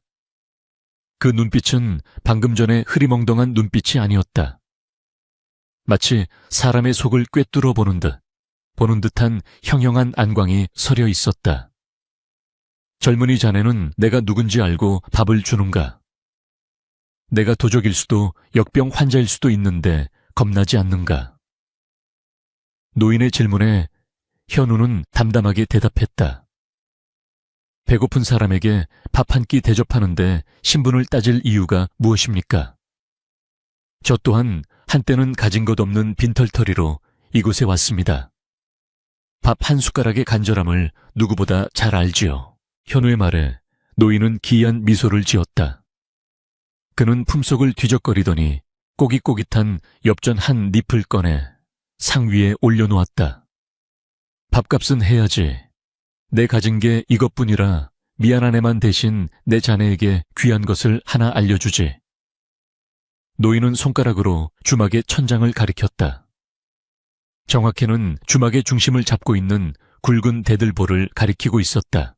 그 눈빛은 방금 전에 흐리멍덩한 눈빛이 아니었다. 마치 사람의 속을 꿰뚫어 보는 듯한 형형한 안광이 서려 있었다. 젊은이 자네는 내가 누군지 알고 밥을 주는가? 내가 도적일 수도 역병 환자일 수도 있는데 겁나지 않는가? 노인의 질문에 현우는 담담하게 대답했다. 배고픈 사람에게 밥 한 끼 대접하는데 신분을 따질 이유가 무엇입니까? 저 또한 한때는 가진 것 없는 빈털터리로 이곳에 왔습니다. 밥 한 숟가락의 간절함을 누구보다 잘 알지요. 현우의 말에 노인은 기이한 미소를 지었다. 그는 품속을 뒤적거리더니 꼬깃꼬깃한 엽전 한 잎을 꺼내 상 위에 올려놓았다. 밥값은 해야지. 내 가진 게 이것뿐이라 미안한 애만 대신 내 자네에게 귀한 것을 하나 알려주지. 노인은 손가락으로 주막의 천장을 가리켰다. 정확히는 주막의 중심을 잡고 있는 굵은 대들보를 가리키고 있었다.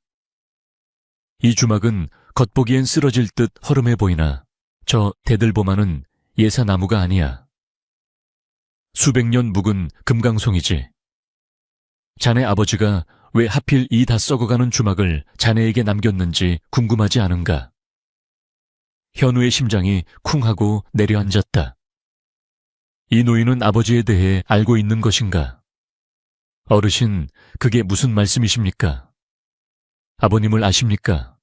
이 주막은 겉보기엔 쓰러질 듯 허름해 보이나 저 대들보만은 예사나무가 아니야. 수백 년 묵은 금강송이지. 자네 아버지가 왜 하필 이 다 썩어가는 주막을 자네에게 남겼는지 궁금하지 않은가? 현우의 심장이 쿵 하고 내려앉았다. 이 노인은 아버지에 대해 알고 있는 것인가? 어르신, 그게 무슨 말씀이십니까? 아버님을 아십니까?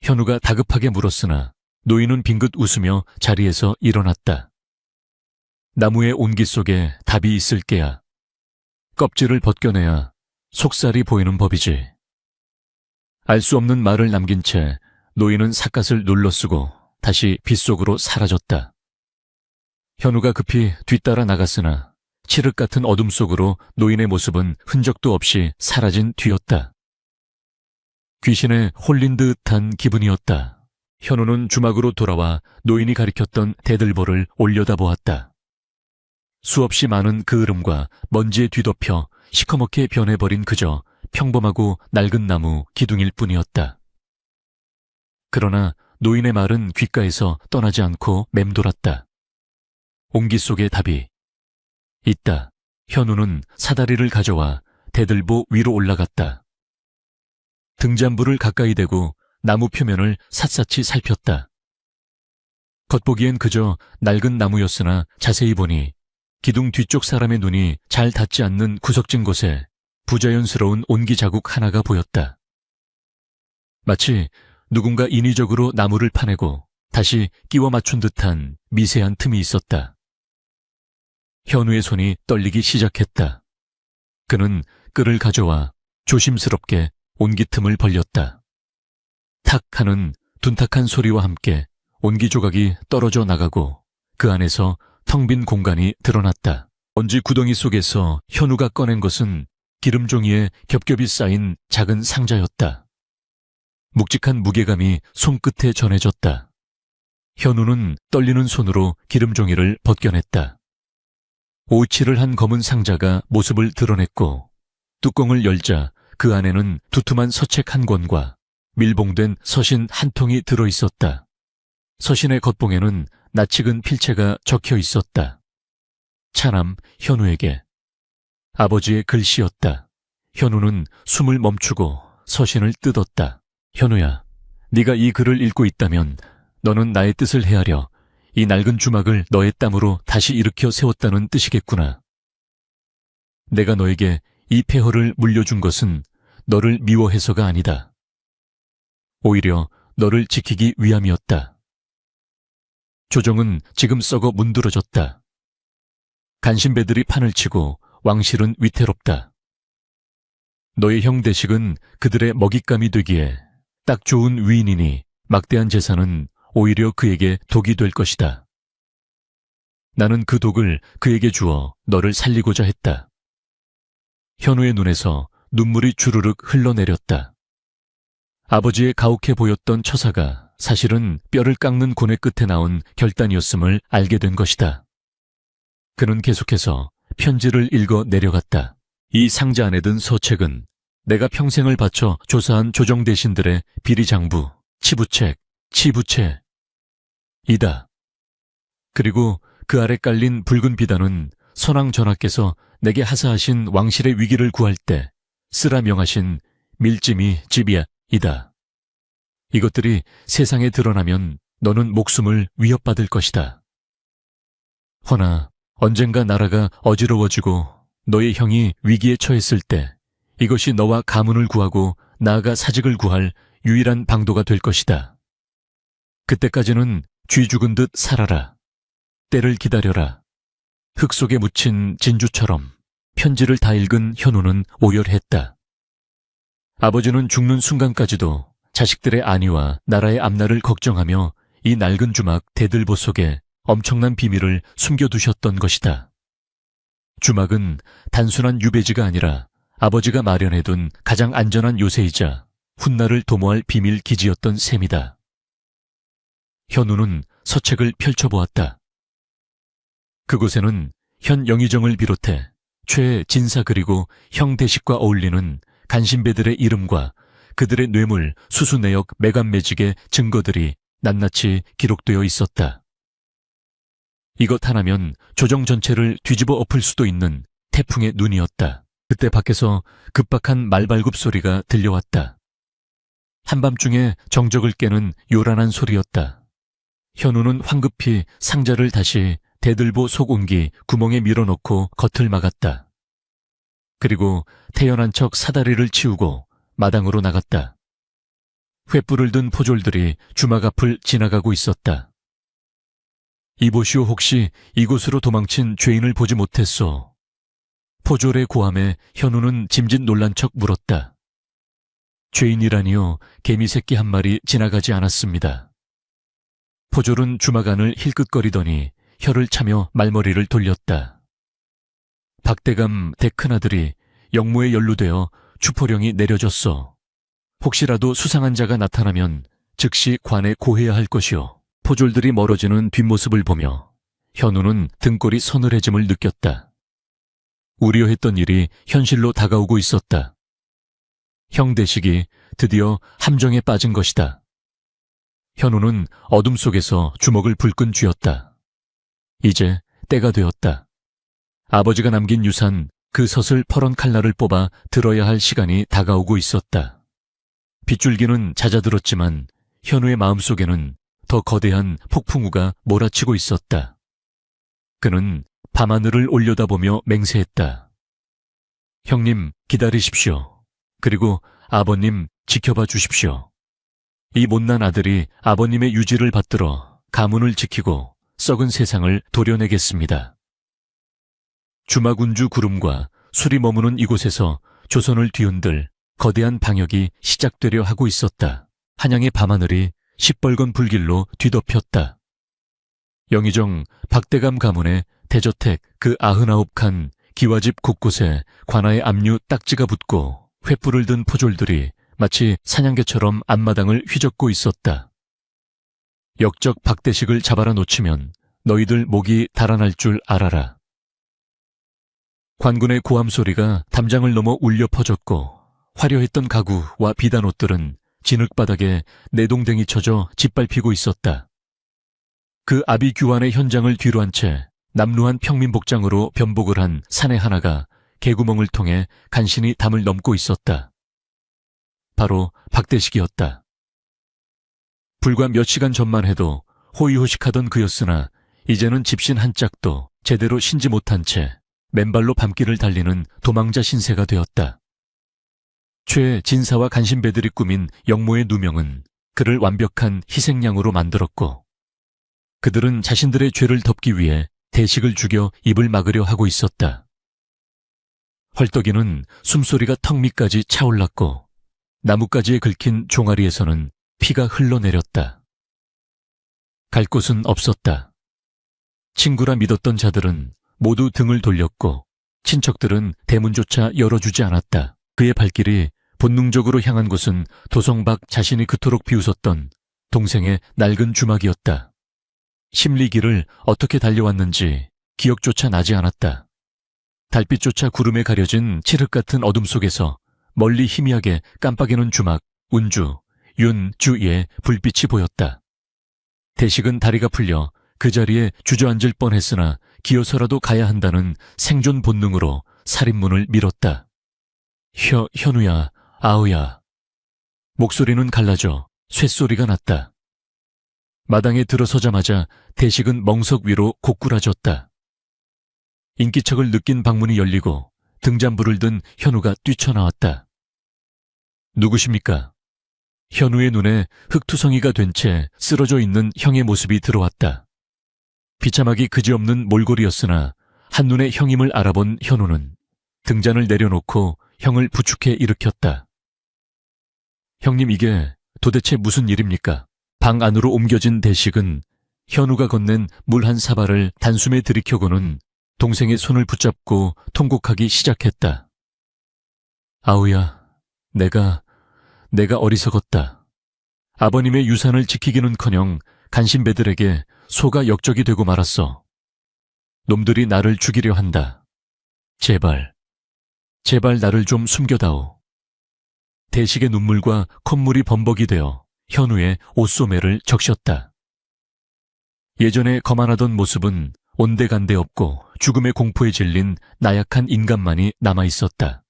현우가 다급하게 물었으나 노인은 빙긋 웃으며 자리에서 일어났다. 나무의 온기 속에 답이 있을 게야. 껍질을 벗겨내야 속살이 보이는 법이지. 알 수 없는 말을 남긴 채 노인은 삿갓을 눌러쓰고 다시 빗속으로 사라졌다. 현우가 급히 뒤따라 나갔으나 칠흑 같은 어둠 속으로 노인의 모습은 흔적도 없이 사라진 뒤였다. 귀신에 홀린 듯한 기분이었다. 현우는 주막으로 돌아와 노인이 가리켰던 대들보를 올려다보았다. 수없이 많은 그을음과 먼지에 뒤덮여 시커멓게 변해버린 그저 평범하고 낡은 나무 기둥일 뿐이었다. 그러나 노인의 말은 귓가에서 떠나지 않고 맴돌았다. 온기 속의 답이 있다. 현우는 사다리를 가져와 대들보 위로 올라갔다. 등잔불을 가까이 대고 나무 표면을 샅샅이 살폈다. 겉보기엔 그저 낡은 나무였으나 자세히 보니 기둥 뒤쪽 사람의 눈이 잘 닿지 않는 구석진 곳에 부자연스러운 온기 자국 하나가 보였다. 마치 누군가 인위적으로 나무를 파내고 다시 끼워 맞춘 듯한 미세한 틈이 있었다. 현우의 손이 떨리기 시작했다. 그는 끌을 가져와 조심스럽게 온기 틈을 벌렸다. 탁 하는 둔탁한 소리와 함께 온기 조각이 떨어져 나가고 그 안에서 텅 빈 공간이 드러났다. 먼지 구덩이 속에서 현우가 꺼낸 것은 기름종이에 겹겹이 쌓인 작은 상자였다. 묵직한 무게감이 손끝에 전해졌다. 현우는 떨리는 손으로 기름종이를 벗겨냈다. 오칠을 한 검은 상자가 모습을 드러냈고 뚜껑을 열자 그 안에는 두툼한 서책 한 권과 밀봉된 서신 한 통이 들어있었다. 서신의 겉봉에는 낯익은 필체가 적혀 있었다. 차남 현우에게. 아버지의 글씨였다. 현우는 숨을 멈추고 서신을 뜯었다. 현우야, 네가 이 글을 읽고 있다면 너는 나의 뜻을 헤아려 이 낡은 주막을 너의 땀으로 다시 일으켜 세웠다는 뜻이겠구나. 내가 너에게 이 폐허를 물려준 것은 너를 미워해서가 아니다. 오히려 너를 지키기 위함이었다. 조정은 지금 썩어 문드러졌다. 간신배들이 판을 치고 왕실은 위태롭다. 너의 형 대식은 그들의 먹잇감이 되기에 딱 좋은 위인이니 막대한 재산은 오히려 그에게 독이 될 것이다. 나는 그 독을 그에게 주어 너를 살리고자 했다. 현우의 눈에서 눈물이 주르륵 흘러내렸다. 아버지의 가혹해 보였던 처사가 사실은 뼈를 깎는 고뇌 끝에 나온 결단이었음을 알게 된 것이다. 그는 계속해서 편지를 읽어 내려갔다. 이 상자 안에 든 서책은 내가 평생을 바쳐 조사한 조정 대신들의 비리장부, 치부책, 치부채 이다. 그리고 그 아래 깔린 붉은 비단은 선왕 전하께서 내게 하사하신 왕실의 위기를 구할 때 쓰라 명하신 밀지미 지비야 이다. 이것들이 세상에 드러나면 너는 목숨을 위협받을 것이다. 허나 언젠가 나라가 어지러워지고 너의 형이 위기에 처했을 때 이것이 너와 가문을 구하고 나아가 사직을 구할 유일한 방도가 될 것이다. 그때까지는 쥐 죽은 듯 살아라. 때를 기다려라. 흙 속에 묻힌 진주처럼. 편지를 다 읽은 현우는 오열했다. 아버지는 죽는 순간까지도 자식들의 안위와 나라의 앞날을 걱정하며 이 낡은 주막 대들보 속에 엄청난 비밀을 숨겨두셨던 것이다. 주막은 단순한 유배지가 아니라 아버지가 마련해둔 가장 안전한 요새이자 훗날을 도모할 비밀 기지였던 셈이다. 현우는 서책을 펼쳐보았다. 그곳에는 현 영의정을 비롯해 최 진사 그리고 형 대식과 어울리는 간신배들의 이름과 그들의 뇌물, 수수내역, 매간매직의 증거들이 낱낱이 기록되어 있었다. 이것 하나면 조정 전체를 뒤집어 엎을 수도 있는 태풍의 눈이었다. 그때 밖에서 급박한 말발굽 소리가 들려왔다. 한밤중에 정적을 깨는 요란한 소리였다. 현우는 황급히 상자를 다시 대들보 속온기 구멍에 밀어넣고 겉을 막았다. 그리고 태연한 척 사다리를 치우고 마당으로 나갔다. 횃불을 든 포졸들이 주막 앞을 지나가고 있었다. 이보시오, 혹시 이곳으로 도망친 죄인을 보지 못했소? 포졸의 고함에 현우는 짐짓 놀란 척 물었다. 죄인이라니요, 개미 새끼 한 마리 지나가지 않았습니다. 포졸은 주막 안을 힐끗거리더니 혀를 차며 말머리를 돌렸다. 박대감 대 큰아들이 영모에 연루되어 추포령이 내려졌어. 혹시라도 수상한 자가 나타나면 즉시 관에 고해야 할 것이오. 포졸들이 멀어지는 뒷모습을 보며 현우는 등골이 서늘해짐을 느꼈다. 우려했던 일이 현실로 다가오고 있었다. 형 대식이 드디어 함정에 빠진 것이다. 현우는 어둠 속에서 주먹을 불끈 쥐었다. 이제 때가 되었다. 아버지가 남긴 유산, 그 서슬 퍼런 칼날을 뽑아 들어야 할 시간이 다가오고 있었다. 빗줄기는 잦아들었지만 현우의 마음속에는 더 거대한 폭풍우가 몰아치고 있었다. 그는 밤하늘을 올려다보며 맹세했다. 형님, 기다리십시오. 그리고 아버님, 지켜봐 주십시오. 이 못난 아들이 아버님의 유지를 받들어 가문을 지키고 썩은 세상을 도려내겠습니다. 주마군주 구름과 술이 머무는 이곳에서 조선을 뒤흔들 거대한 방역이 시작되려 하고 있었다. 한양의 밤하늘이 시뻘건 불길로 뒤덮였다. 영의정 박대감 가문의 대저택 그 99칸 기와집 곳곳에 관아의 압류 딱지가 붙고 횃불을 든 포졸들이 마치 사냥개처럼 앞마당을 휘젓고 있었다. 역적 박대식을 잡아라 놓치면 너희들 목이 달아날 줄 알아라. 관군의 고함 소리가 담장을 넘어 울려 퍼졌고 화려했던 가구와 비단 옷들은 진흙바닥에 내동댕이 쳐져 짓밟히고 있었다. 그 아비규환의 현장을 뒤로 한 채 남루한 평민복장으로 변복을 한 사내 하나가 개구멍을 통해 간신히 담을 넘고 있었다. 바로 박대식이었다. 불과 몇 시간 전만 해도 호의호식하던 그였으나 이제는 집신 한 짝도 제대로 신지 못한 채 맨발로 밤길을 달리는 도망자 신세가 되었다. 최진사와 간신배들이 꾸민 영모의 누명은 그를 완벽한 희생양으로 만들었고 그들은 자신들의 죄를 덮기 위해 대식을 죽여 입을 막으려 하고 있었다. 헐떡이는 숨소리가 턱 밑까지 차올랐고 나뭇가지에 긁힌 종아리에서는 피가 흘러내렸다. 갈 곳은 없었다. 친구라 믿었던 자들은 모두 등을 돌렸고 친척들은 대문조차 열어주지 않았다. 그의 발길이 본능적으로 향한 곳은 도성박 자신이 그토록 비웃었던 동생의 낡은 주막이었다. 심리길을 어떻게 달려왔는지 기억조차 나지 않았다. 달빛조차 구름에 가려진 칠흑 같은 어둠 속에서 멀리 희미하게 깜빡이는 주막, 운주, 윤주의 불빛이 보였다. 대식은 다리가 풀려 그 자리에 주저앉을 뻔했으나 기어서라도 가야 한다는 생존 본능으로 살인문을 밀었다. 현우야, 아우야. 목소리는 갈라져 쇳소리가 났다. 마당에 들어서자마자 대식은 멍석 위로 고꾸라졌다. 인기척을 느낀 방문이 열리고 등잔불을 든 현우가 뛰쳐나왔다. 누구십니까? 현우의 눈에 흙투성이가 된 채 쓰러져 있는 형의 모습이 들어왔다. 비참하기 그지없는 몰골이었으나 한눈에 형임을 알아본 현우는 등잔을 내려놓고 형을 부축해 일으켰다. 형님, 이게 도대체 무슨 일입니까? 방 안으로 옮겨진 대식은 현우가 건넨 물 한 사발을 단숨에 들이켜고는 동생의 손을 붙잡고 통곡하기 시작했다. 아우야, 내가 어리석었다. 아버님의 유산을 지키기는커녕 간신배들에게 소가 역적이 되고 말았어. 놈들이 나를 죽이려 한다. 제발 나를 좀 숨겨다오. 대식의 눈물과 콧물이 범벅이 되어 현우의 옷소매를 적셨다. 예전에 거만하던 모습은 온데간데 없고 죽음의 공포에 질린 나약한 인간만이 남아있었다.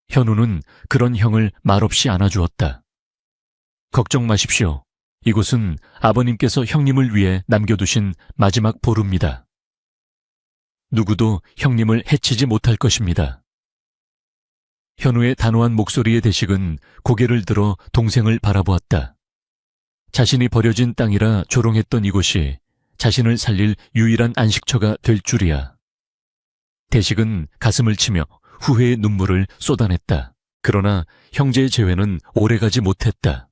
현우는 그런 형을 말없이 안아주었다. 걱정 마십시오. 이곳은 아버님께서 형님을 위해 남겨두신 마지막 보루입니다. 누구도 형님을 해치지 못할 것입니다. 현우의 단호한 목소리의 대식은 고개를 들어 동생을 바라보았다. 자신이 버려진 땅이라 조롱했던 이곳이 자신을 살릴 유일한 안식처가 될 줄이야. 대식은 가슴을 치며 후회의 눈물을 쏟아냈다. 그러나 형제의 재회는 오래가지 못했다.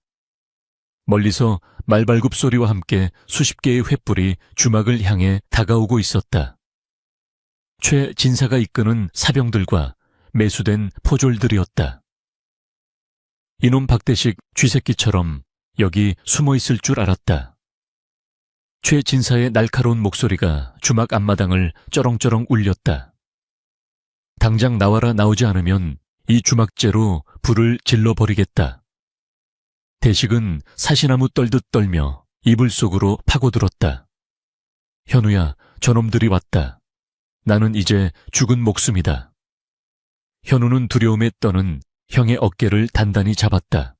멀리서 말발굽 소리와 함께 수십 개의 횃불이 주막을 향해 다가오고 있었다. 최진사가 이끄는 사병들과 매수된 포졸들이었다. 이놈 박대식 쥐새끼처럼 여기 숨어있을 줄 알았다. 최진사의 날카로운 목소리가 주막 앞마당을 쩌렁쩌렁 울렸다. 당장 나와라. 나오지 않으면 이 주막째로 불을 질러버리겠다. 대식은 사시나무 떨듯 떨며 이불 속으로 파고들었다. 현우야, 저놈들이 왔다. 나는 이제 죽은 목숨이다. 현우는 두려움에 떠는 형의 어깨를 단단히 잡았다.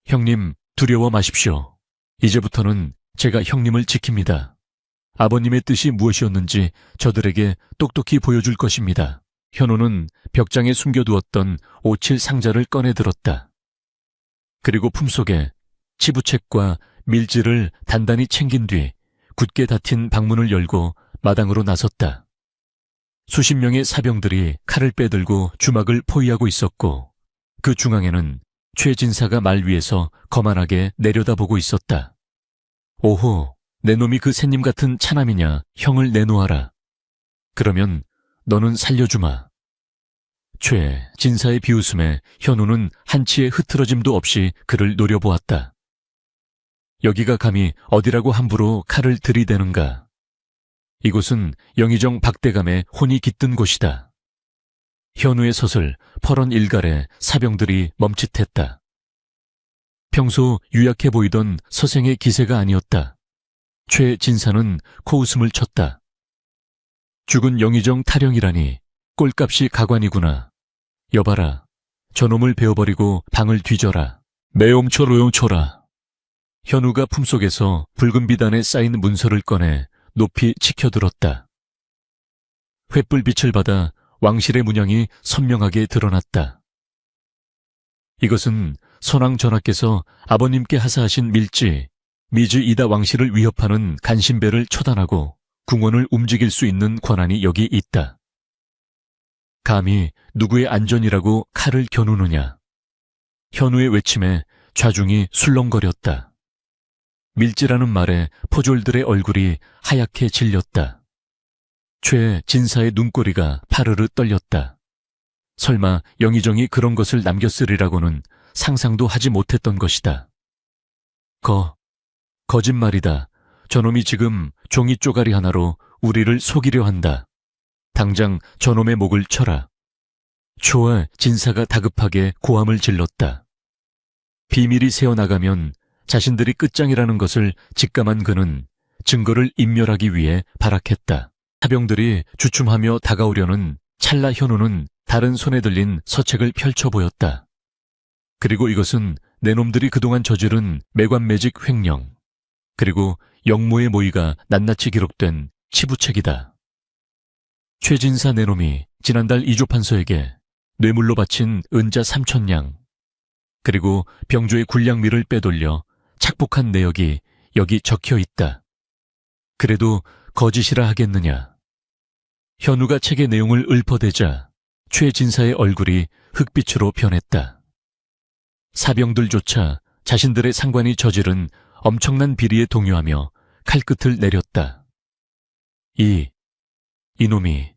형님, 두려워 마십시오. 이제부터는 제가 형님을 지킵니다. 아버님의 뜻이 무엇이었는지 저들에게 똑똑히 보여줄 것입니다. 현우는 벽장에 숨겨두었던 5.7 상자를 꺼내 들었다. 그리고 품속에 치부책과 밀지를 단단히 챙긴 뒤 굳게 닫힌 방문을 열고 마당으로 나섰다. 수십 명의 사병들이 칼을 빼들고 주막을 포위하고 있었고 그 중앙에는 최진사가 말 위에서 거만하게 내려다보고 있었다. 오호, 내 놈이 그 새님 같은 차남이냐. 형을 내놓아라. 그러면 너는 살려주마. 최진사의 비웃음에 현우는 한치의 흐트러짐도 없이 그를 노려보았다. 여기가 감히 어디라고 함부로 칼을 들이대는가. 이곳은 영의정 박대감의 혼이 깃든 곳이다. 현우의 섯을 퍼런 일갈에 사병들이 멈칫했다. 평소 유약해 보이던 서생의 기세가 아니었다. 최진사는 코웃음을 쳤다. 죽은 영의정 타령이라니 꼴값이 가관이구나. 여봐라, 저놈을 베어버리고 방을 뒤져라. 매용초로용초라. 현우가 품속에서 붉은 비단에 쌓인 문서를 꺼내 높이 치켜들었다. 횃불빛을 받아 왕실의 문양이 선명하게 드러났다. 이것은 선왕 전하께서 아버님께 하사하신 밀지, 미즈 이다 왕실을 위협하는 간신배를 처단하고 궁원을 움직일 수 있는 권한이 여기 있다. 감히 누구의 안전이라고 칼을 겨누느냐. 현우의 외침에 좌중이 술렁거렸다. 밀지라는 말에 포졸들의 얼굴이 하얗게 질렸다. 최진사의 눈꼬리가 파르르 떨렸다. 설마 영의정이 그런 것을 남겼으리라고는 상상도 하지 못했던 것이다. 거짓말이다. 저놈이 지금 종이 쪼가리 하나로 우리를 속이려 한다. 당장 저놈의 목을 쳐라. 최진사가 다급하게 고함을 질렀다. 비밀이 새어나가면 자신들이 끝장이라는 것을 직감한 그는 증거를 인멸하기 위해 발악했다. 사병들이 주춤하며 다가오려는 찰나 현우는 다른 손에 들린 서책을 펼쳐 보였다. 그리고 이것은 내 놈들이 그동안 저지른 매관매직 횡령, 그리고 영모의 모의가 낱낱이 기록된 치부책이다. 최진사 내 놈이 지난달 이조판서에게 뇌물로 바친 은자 3,000냥, 그리고 병조의 군량미를 빼돌려 착복한 내역이 여기 적혀 있다. 그래도 거짓이라 하겠느냐. 현우가 책의 내용을 읊어대자 최진사의 얼굴이 흑빛으로 변했다. 사병들조차 자신들의 상관이 저지른 엄청난 비리에 동요하며 칼끝을 내렸다. 이놈이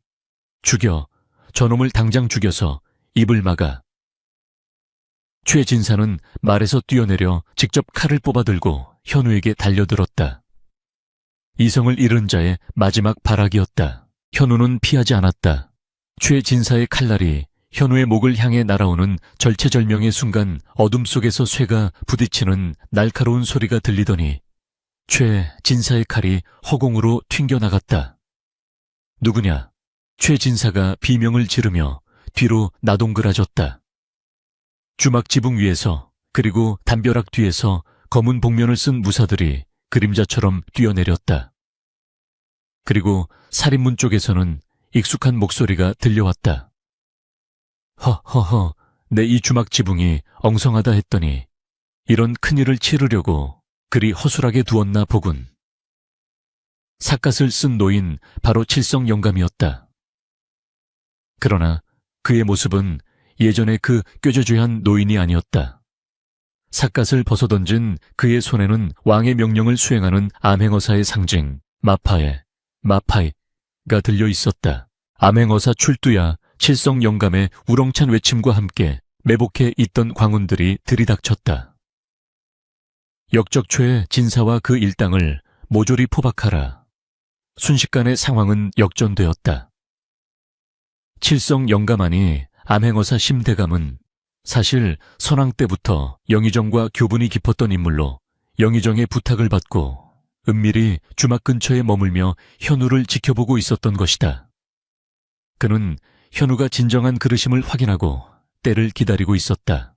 죽여. 저놈을 당장 죽여서 입을 막아. 최진사는 말에서 뛰어내려 직접 칼을 뽑아들고 현우에게 달려들었다. 이성을 잃은 자의 마지막 발악이었다. 현우는 피하지 않았다. 최진사의 칼날이 현우의 목을 향해 날아오는 절체절명의 순간 어둠 속에서 쇠가 부딪히는 날카로운 소리가 들리더니 최진사의 칼이 허공으로 튕겨나갔다. 누구냐? 최진사가 비명을 지르며 뒤로 나동그라졌다. 주막 지붕 위에서 그리고 담벼락 뒤에서 검은 복면을 쓴 무사들이 그림자처럼 뛰어내렸다. 그리고 살인문 쪽에서는 익숙한 목소리가 들려왔다. 허허허, 내 이 주막 지붕이 엉성하다 했더니 이런 큰일을 치르려고 그리 허술하게 두었나 보군. 삿갓을 쓴 노인 바로 칠성 영감이었다. 그러나 그의 모습은 예전의 그 꾀저죄한 노인이 아니었다. 삿갓을 벗어던진 그의 손에는 왕의 명령을 수행하는 암행어사의 상징 마파이가 들려 있었다. 암행어사 출두야 칠성 영감의 우렁찬 외침과 함께 매복해 있던 광운들이 들이닥쳤다. 역적최 진사와 그 일당을 모조리 포박하라. 순식간에 상황은 역전되었다. 칠성 영감하니 암행어사 심대감은 사실 선왕 때부터 영의정과 교분이 깊었던 인물로 영의정의 부탁을 받고 은밀히 주막 근처에 머물며 현우를 지켜보고 있었던 것이다. 그는 현우가 진정한 그릇임을 확인하고 때를 기다리고 있었다.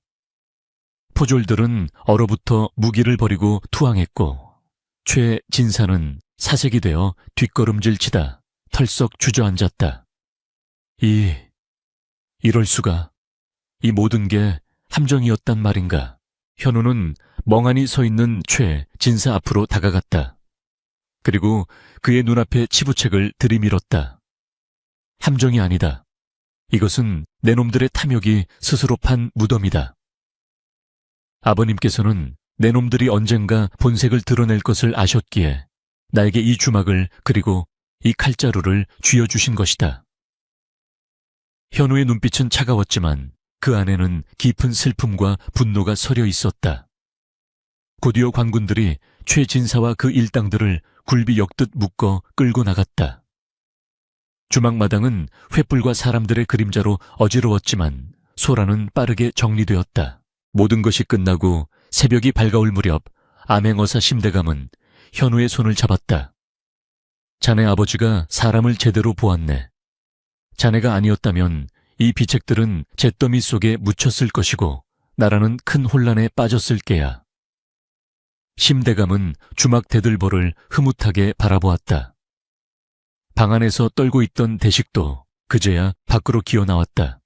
포졸들은 얼어붙어 무기를 버리고 투항했고 최진사는 사색이 되어 뒷걸음질치다 털썩 주저앉았다. 이럴 수가. 이 모든 게 함정이었단 말인가. 현우는 멍하니 서 있는 최진사 앞으로 다가갔다. 그리고 그의 눈앞에 치부책을 들이밀었다. 함정이 아니다. 이것은 내 놈들의 탐욕이 스스로 판 무덤이다. 아버님께서는 내 놈들이 언젠가 본색을 드러낼 것을 아셨기에 나에게 이 주막을 그리고 이 칼자루를 쥐어주신 것이다. 현우의 눈빛은 차가웠지만 그 안에는 깊은 슬픔과 분노가 서려 있었다. 곧이어 관군들이 최진사와 그 일당들을 굴비 엮듯 묶어 끌고 나갔다. 주막마당은 횃불과 사람들의 그림자로 어지러웠지만 소란은 빠르게 정리되었다. 모든 것이 끝나고 새벽이 밝아올 무렵 암행어사 심대감은 현우의 손을 잡았다. 자네 아버지가 사람을 제대로 보았네. 자네가 아니었다면 이 비책들은 잿더미 속에 묻혔을 것이고 나라는 큰 혼란에 빠졌을 게야. 심대감은 주막 대들보를 흐뭇하게 바라보았다. 방 안에서 떨고 있던 대식도 그제야 밖으로 기어나왔다.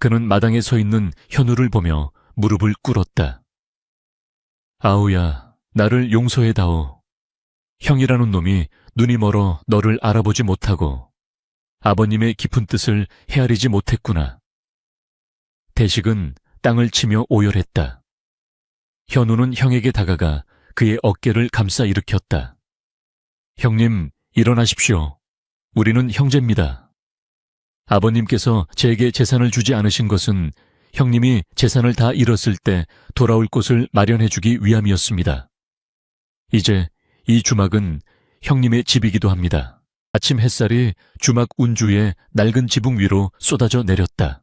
그는 마당에 서 있는 현우를 보며 무릎을 꿇었다. 아우야, 나를 용서해다오. 형이라는 놈이 눈이 멀어 너를 알아보지 못하고 아버님의 깊은 뜻을 헤아리지 못했구나. 대식은 땅을 치며 오열했다. 현우는 형에게 다가가 그의 어깨를 감싸 일으켰다. 형님, 일어나십시오. 우리는 형제입니다. 아버님께서 제게 재산을 주지 않으신 것은 형님이 재산을 다 잃었을 때 돌아올 곳을 마련해주기 위함이었습니다. 이제 이 주막은 형님의 집이기도 합니다. 아침 햇살이 주막 운주의 낡은 지붕 위로 쏟아져 내렸다.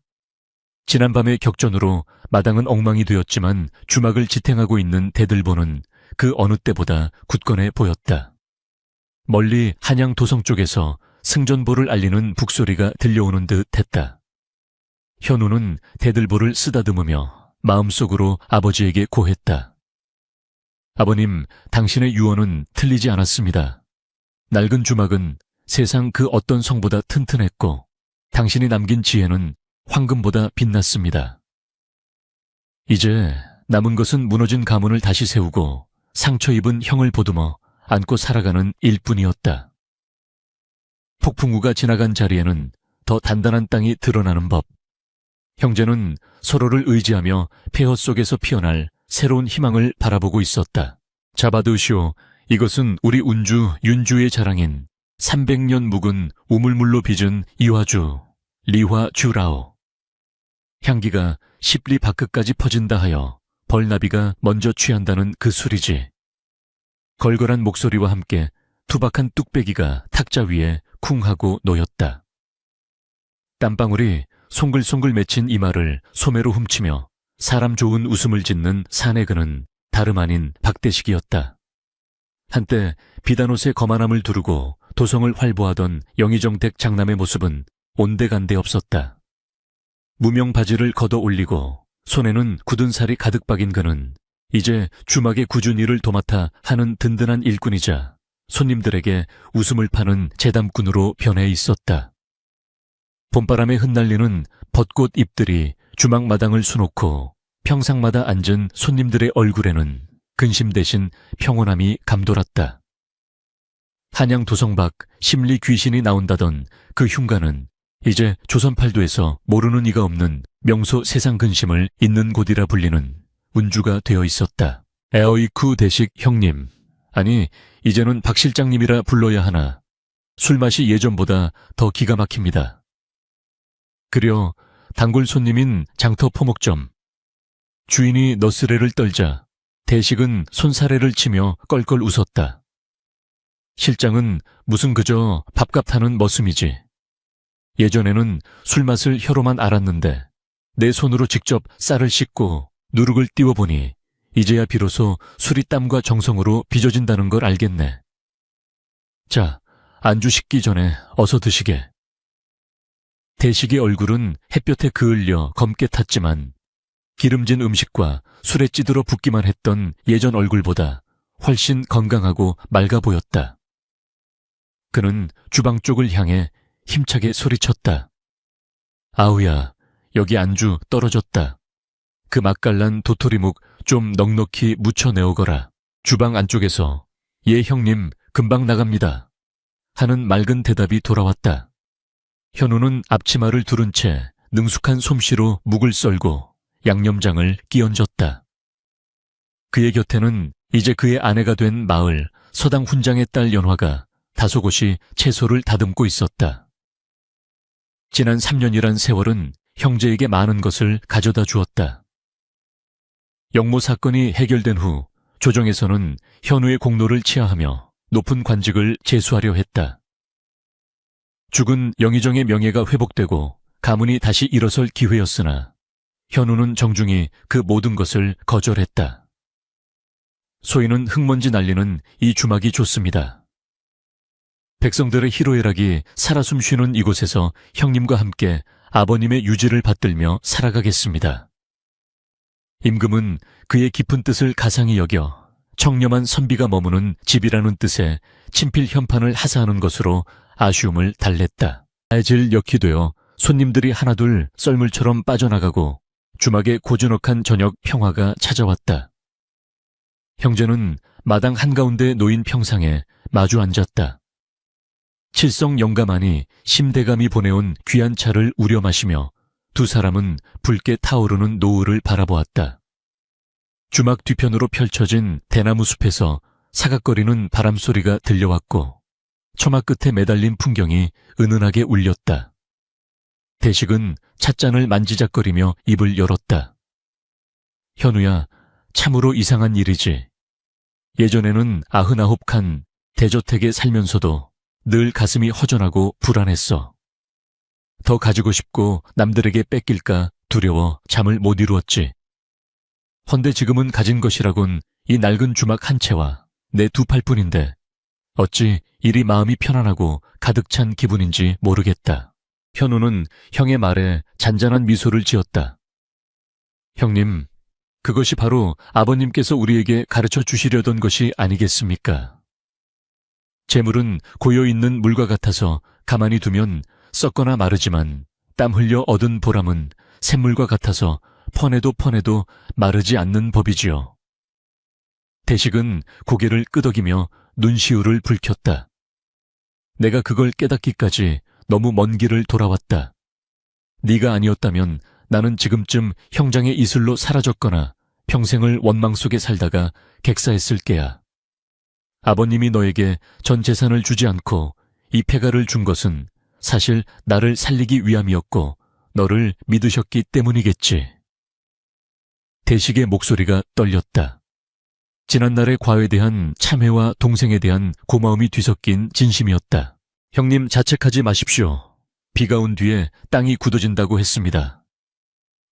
지난밤의 격전으로 마당은 엉망이 되었지만 주막을 지탱하고 있는 대들보는 그 어느 때보다 굳건해 보였다. 멀리 한양 도성 쪽에서 승전보를 알리는 북소리가 들려오는 듯 했다. 현우는 대들보를 쓰다듬으며 마음속으로 아버지에게 고했다. 아버님, 당신의 유언은 틀리지 않았습니다. 낡은 주막은 세상 그 어떤 성보다 튼튼했고 당신이 남긴 지혜는 황금보다 빛났습니다. 이제 남은 것은 무너진 가문을 다시 세우고 상처 입은 형을 보듬어 안고 살아가는 일뿐이었다. 폭풍우가 지나간 자리에는 더 단단한 땅이 드러나는 법. 형제는 서로를 의지하며 폐허 속에서 피어날 새로운 희망을 바라보고 있었다. 잡아두시오. 이것은 우리 운주 윤주의 자랑인 300년 묵은 우물물로 빚은 이화주 리화주라오. 향기가 10리 밖까지 퍼진다 하여 벌나비가 먼저 취한다는 그 술이지. 걸걸한 목소리와 함께 투박한 뚝배기가 탁자 위에 쿵 하고 놓였다. 땀방울이 송글송글 맺힌 이마를 소매로 훔치며 사람 좋은 웃음을 짓는 사내그는 다름 아닌 박대식이었다. 한때 비단옷에 거만함을 두르고 도성을 활보하던 영의정택 장남의 모습은 온데간데 없었다. 무명 바지를 걷어 올리고 손에는 굳은 살이 가득 박인 그는 이제 주막의 굳은 일을 도맡아 하는 든든한 일꾼이자 손님들에게 웃음을 파는 재담꾼으로 변해 있었다. 봄바람에 흩날리는 벚꽃 잎들이 주막 마당을 수놓고 평상마다 앉은 손님들의 얼굴에는 근심 대신 평온함이 감돌았다. 한양 도성 밖 심리 귀신이 나온다던 그 흉가는 이제 조선팔도에서 모르는 이가 없는 명소 세상 근심을 잇는 곳이라 불리는 운주가 되어 있었다. 에어이쿠 대식 형님, 아니 이제는 박 실장님이라 불러야 하나. 술맛이 예전보다 더 기가 막힙니다. 그려 단골 손님인 장터 포목점. 주인이 너스레를 떨자 대식은 손사래를 치며 껄껄 웃었다. 실장은 무슨 그저 밥값 하는 머슴이지. 예전에는 술맛을 혀로만 알았는데 내 손으로 직접 쌀을 씻고 누룩을 띄워보니 이제야 비로소 술이 땀과 정성으로 빚어진다는 걸 알겠네. 자, 안주 식기 전에 어서 드시게. 대식의 얼굴은 햇볕에 그을려 검게 탔지만 기름진 음식과 술에 찌들어 붓기만 했던 예전 얼굴보다 훨씬 건강하고 맑아 보였다. 그는 주방 쪽을 향해 힘차게 소리쳤다. 아우야, 여기 안주 떨어졌다. 그 맛깔난 도토리묵 좀 넉넉히 무쳐내오거라. 주방 안쪽에서 예 형님 금방 나갑니다. 하는 맑은 대답이 돌아왔다. 현우는 앞치마를 두른 채 능숙한 솜씨로 묵을 썰고 양념장을 끼얹었다. 그의 곁에는 이제 그의 아내가 된 마을 서당 훈장의 딸 연화가 다소곳이 채소를 다듬고 있었다. 지난 3년이란 세월은 형제에게 많은 것을 가져다 주었다. 영모 사건이 해결된 후 조정에서는 현우의 공로를 치하하며 높은 관직을 제수하려 했다. 죽은 영의정의 명예가 회복되고 가문이 다시 일어설 기회였으나 현우는 정중히 그 모든 것을 거절했다. 소인은 흙먼지 날리는 이 주막이 좋습니다. 백성들의 희로애락이 살아 숨쉬는 이곳에서 형님과 함께 아버님의 유지를 받들며 살아가겠습니다. 임금은 그의 깊은 뜻을 가상히 여겨 청렴한 선비가 머무는 집이라는 뜻의 친필 현판을 하사하는 것으로 아쉬움을 달랬다. 애질 역이 되어 손님들이 하나둘 썰물처럼 빠져나가고 주막에 고즈넉한 저녁 평화가 찾아왔다. 형제는 마당 한가운데 놓인 평상에 마주 앉았다. 칠성 영감하니 심대감이 보내온 귀한 차를 우려 마시며 두 사람은 붉게 타오르는 노을을 바라보았다. 주막 뒤편으로 펼쳐진 대나무 숲에서 사각거리는 바람소리가 들려왔고 처마 끝에 매달린 풍경이 은은하게 울렸다. 대식은 찻잔을 만지작거리며 입을 열었다. 현우야, 참으로 이상한 일이지. 예전에는 99칸 대저택에 살면서도 늘 가슴이 허전하고 불안했어. 더 가지고 싶고 남들에게 뺏길까 두려워 잠을 못 이루었지. 헌데 지금은 가진 것이라곤 이 낡은 주막 한 채와 내 두 팔뿐인데 어찌 이리 마음이 편안하고 가득 찬 기분인지 모르겠다. 현우는 형의 말에 잔잔한 미소를 지었다. 형님, 그것이 바로 아버님께서 우리에게 가르쳐 주시려던 것이 아니겠습니까? 재물은 고여있는 물과 같아서 가만히 두면 썩거나 마르지만 땀 흘려 얻은 보람은 샘물과 같아서 퍼내도 마르지 않는 법이지요. 대식은 고개를 끄덕이며 눈시울을 붉혔다. 내가 그걸 깨닫기까지 너무 먼 길을 돌아왔다. 네가 아니었다면 나는 지금쯤 형장의 이슬로 사라졌거나 평생을 원망 속에 살다가 객사했을 게야. 아버님이 너에게 전 재산을 주지 않고 이 폐가를 준 것은 사실 나를 살리기 위함이었고 너를 믿으셨기 때문이겠지. 대식의 목소리가 떨렸다. 지난날의 과에 대한 참회와 동생에 대한 고마움이 뒤섞인 진심이었다. 형님 자책하지 마십시오. 비가 온 뒤에 땅이 굳어진다고 했습니다.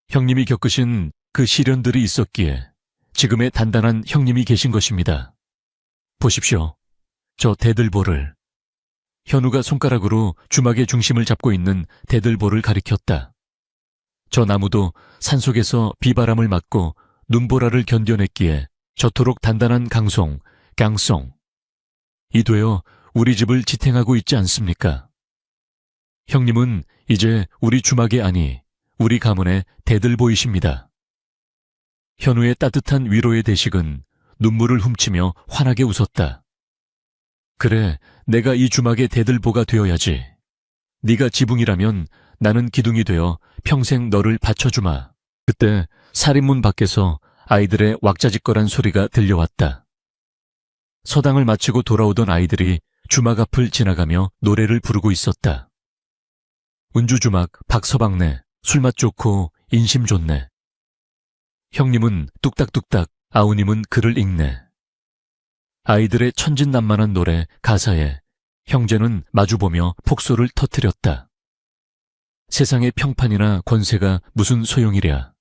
형님이 겪으신 그 시련들이 있었기에 지금의 단단한 형님이 계신 것입니다. 보십시오. 저 대들보를. 현우가 손가락으로 주막의 중심을 잡고 있는 대들보를 가리켰다. 저 나무도 산속에서 비바람을 맞고 눈보라를 견뎌냈기에 저토록 단단한 강송, 강송. 이 되어 우리 집을 지탱하고 있지 않습니까? 형님은 이제 우리 주막의 아니, 우리 가문의 대들보이십니다. 현우의 따뜻한 위로의 대식은 눈물을 훔치며 환하게 웃었다. 그래, 내가 이 주막의 대들보가 되어야지. 네가 지붕이라면 나는 기둥이 되어 평생 너를 받쳐주마. 그때 살인문 밖에서 아이들의 왁자지껄한 소리가 들려왔다. 서당을 마치고 돌아오던 아이들이 주막 앞을 지나가며 노래를 부르고 있었다. 운주주막 박서방네, 술맛 좋고 인심 좋네. 형님은 뚝딱뚝딱, 아우님은 글을 읽네. 아이들의 천진난만한 노래 가사에 형제는 마주보며 폭소를 터뜨렸다. 세상의 평판이나 권세가 무슨 소용이랴.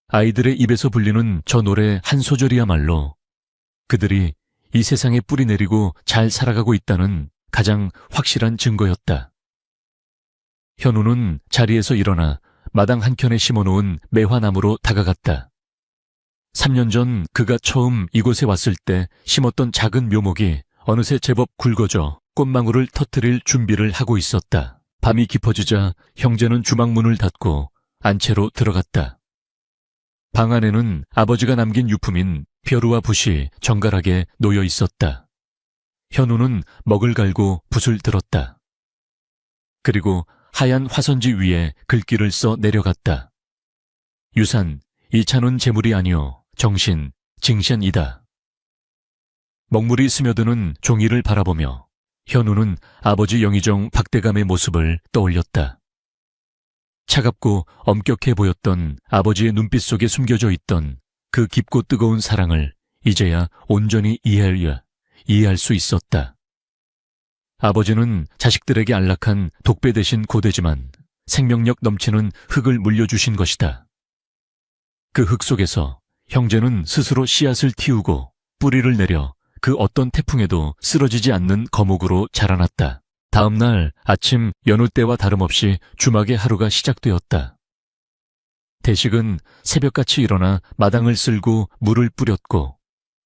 아이들의 입에서 불리는 저 노래 한 소절이야말로 그들이 이 세상에 뿌리 내리고 잘 살아가고 있다는 가장 확실한 증거였다. 현우는 자리에서 일어나 마당 한켠에 심어놓은 매화나무로 다가갔다. 3년 전 그가 처음 이곳에 왔을 때 심었던 작은 묘목이 어느새 제법 굵어져 꽃망울을 터뜨릴 준비를 하고 있었다. 밤이 깊어지자 형제는 주막문을 닫고 안채로 들어갔다. 방 안에는 아버지가 남긴 유품인 벼루와 붓이 정갈하게 놓여 있었다. 현우는 먹을 갈고 붓을 들었다. 그리고 하얀 화선지 위에 글귀를 써 내려갔다. 유산, 이 차는 재물이 아니오, 정신, 징신이다. 먹물이 스며드는 종이를 바라보며 현우는 아버지 영의정 박대감의 모습을 떠올렸다. 차갑고 엄격해 보였던 아버지의 눈빛 속에 숨겨져 있던 그 깊고 뜨거운 사랑을 이제야 온전히 이해할 수 있었다. 아버지는 자식들에게 안락한 독배 대신 고되지만 생명력 넘치는 흙을 물려주신 것이다. 그 흙 속에서 형제는 스스로 씨앗을 틔우고 뿌리를 내려 그 어떤 태풍에도 쓰러지지 않는 거목으로 자라났다. 다음 날 아침 여느 때와 다름없이 주막의 하루가 시작되었다. 대식은 새벽같이 일어나 마당을 쓸고 물을 뿌렸고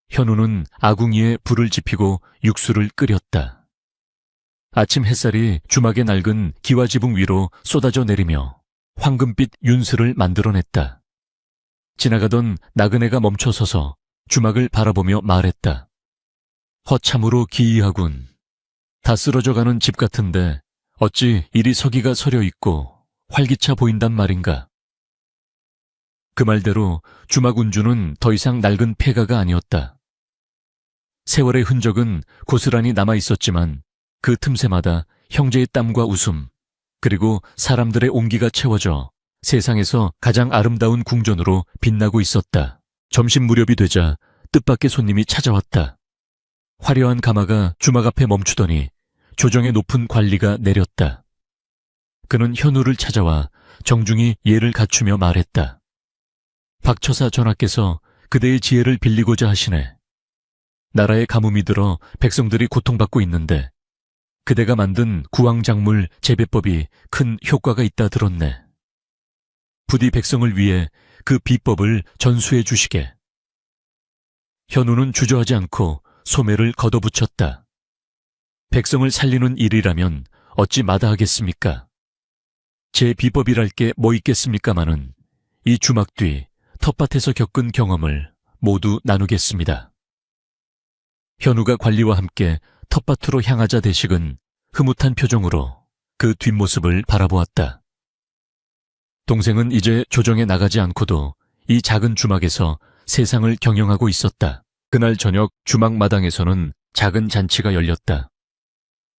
현우는 아궁이에 불을 지피고 육수를 끓였다. 아침 햇살이 주막의 낡은 기와지붕 위로 쏟아져 내리며 황금빛 윤슬을 만들어냈다. 지나가던 나그네가 멈춰서서 주막을 바라보며 말했다. 허참으로 기이하군. 다 쓰러져가는 집 같은데 어찌 이리 서기가 서려 있고 활기차 보인단 말인가. 그 말대로 주막 운주는 더 이상 낡은 폐가가 아니었다. 세월의 흔적은 고스란히 남아있었지만 그 틈새마다 형제의 땀과 웃음, 그리고 사람들의 온기가 채워져 세상에서 가장 아름다운 궁전으로 빛나고 있었다. 점심 무렵이 되자 뜻밖의 손님이 찾아왔다. 화려한 가마가 주막 앞에 멈추더니 조정의 높은 관리가 내렸다. 그는 현우를 찾아와 정중히 예를 갖추며 말했다. 박처사 전하께서 그대의 지혜를 빌리고자 하시네. 나라의 가뭄이 들어 백성들이 고통받고 있는데 그대가 만든 구황작물 재배법이 큰 효과가 있다 들었네. 부디 백성을 위해 그 비법을 전수해 주시게. 현우는 주저하지 않고 소매를 걷어붙였다. 백성을 살리는 일이라면 어찌 마다하겠습니까? 제 비법이랄 게 뭐 있겠습니까마는 이 주막 뒤 텃밭에서 겪은 경험을 모두 나누겠습니다. 현우가 관리와 함께 텃밭으로 향하자 대식은 흐뭇한 표정으로 그 뒷모습을 바라보았다. 동생은 이제 조정에 나가지 않고도 이 작은 주막에서 세상을 경영하고 있었다. 그날 저녁 주막 마당에서는 작은 잔치가 열렸다.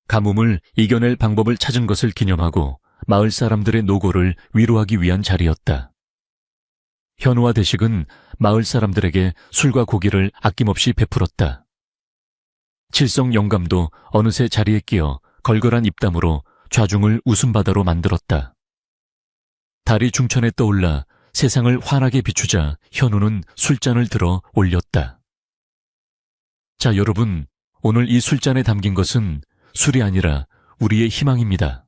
가뭄을 이겨낼 방법을 찾은 것을 기념하고 마을 사람들의 노고를 위로하기 위한 자리였다. 현우와 대식은 마을 사람들에게 술과 고기를 아낌없이 베풀었다. 칠성 영감도 어느새 자리에 끼어 걸걸한 입담으로 좌중을 웃음바다로 만들었다. 달이 중천에 떠올라 세상을 환하게 비추자 현우는 술잔을 들어 올렸다. 자, 여러분, 오늘 이 술잔에 담긴 것은 술이 아니라 우리의 희망입니다.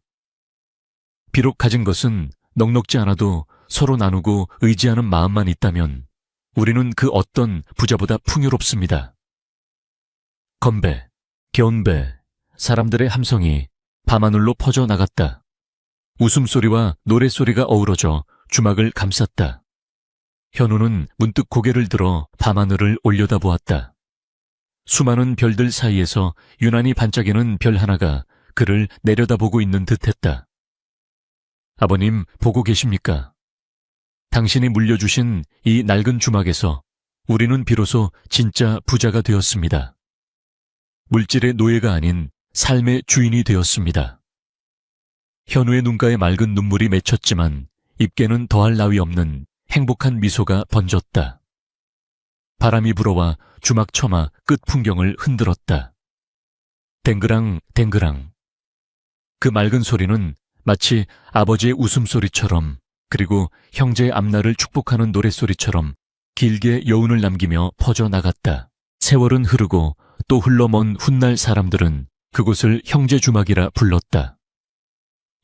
비록 가진 것은 넉넉지 않아도 서로 나누고 의지하는 마음만 있다면 우리는 그 어떤 부자보다 풍요롭습니다. 건배, 견배, 사람들의 함성이 밤하늘로 퍼져나갔다. 웃음소리와 노랫소리가 어우러져 주막을 감쌌다. 현우는 문득 고개를 들어 밤하늘을 올려다보았다. 수많은 별들 사이에서 유난히 반짝이는 별 하나가 그를 내려다보고 있는 듯했다. 아버님, 보고 계십니까? 당신이 물려주신 이 낡은 주막에서 우리는 비로소 진짜 부자가 되었습니다. 물질의 노예가 아닌 삶의 주인이 되었습니다. 현우의 눈가에 맑은 눈물이 맺혔지만 입게는 더할 나위 없는 행복한 미소가 번졌다. 바람이 불어와 주막 처마 끝 풍경을 흔들었다. 댕그랑 댕그랑. 그 맑은 소리는 마치 아버지의 웃음소리처럼 그리고 형제의 앞날을 축복하는 노랫소리처럼 길게 여운을 남기며 퍼져나갔다. 세월은 흐르고 또 흘러먼 훗날 사람들은 그곳을 형제 주막이라 불렀다.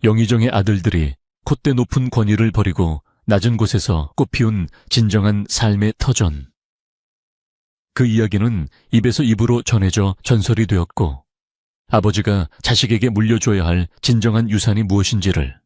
영의정의 아들들이 콧대 높은 권위를 버리고 낮은 곳에서 꽃피운 진정한 삶의 터전. 그 이야기는 입에서 입으로 전해져 전설이 되었고 아버지가 자식에게 물려줘야 할 진정한 유산이 무엇인지를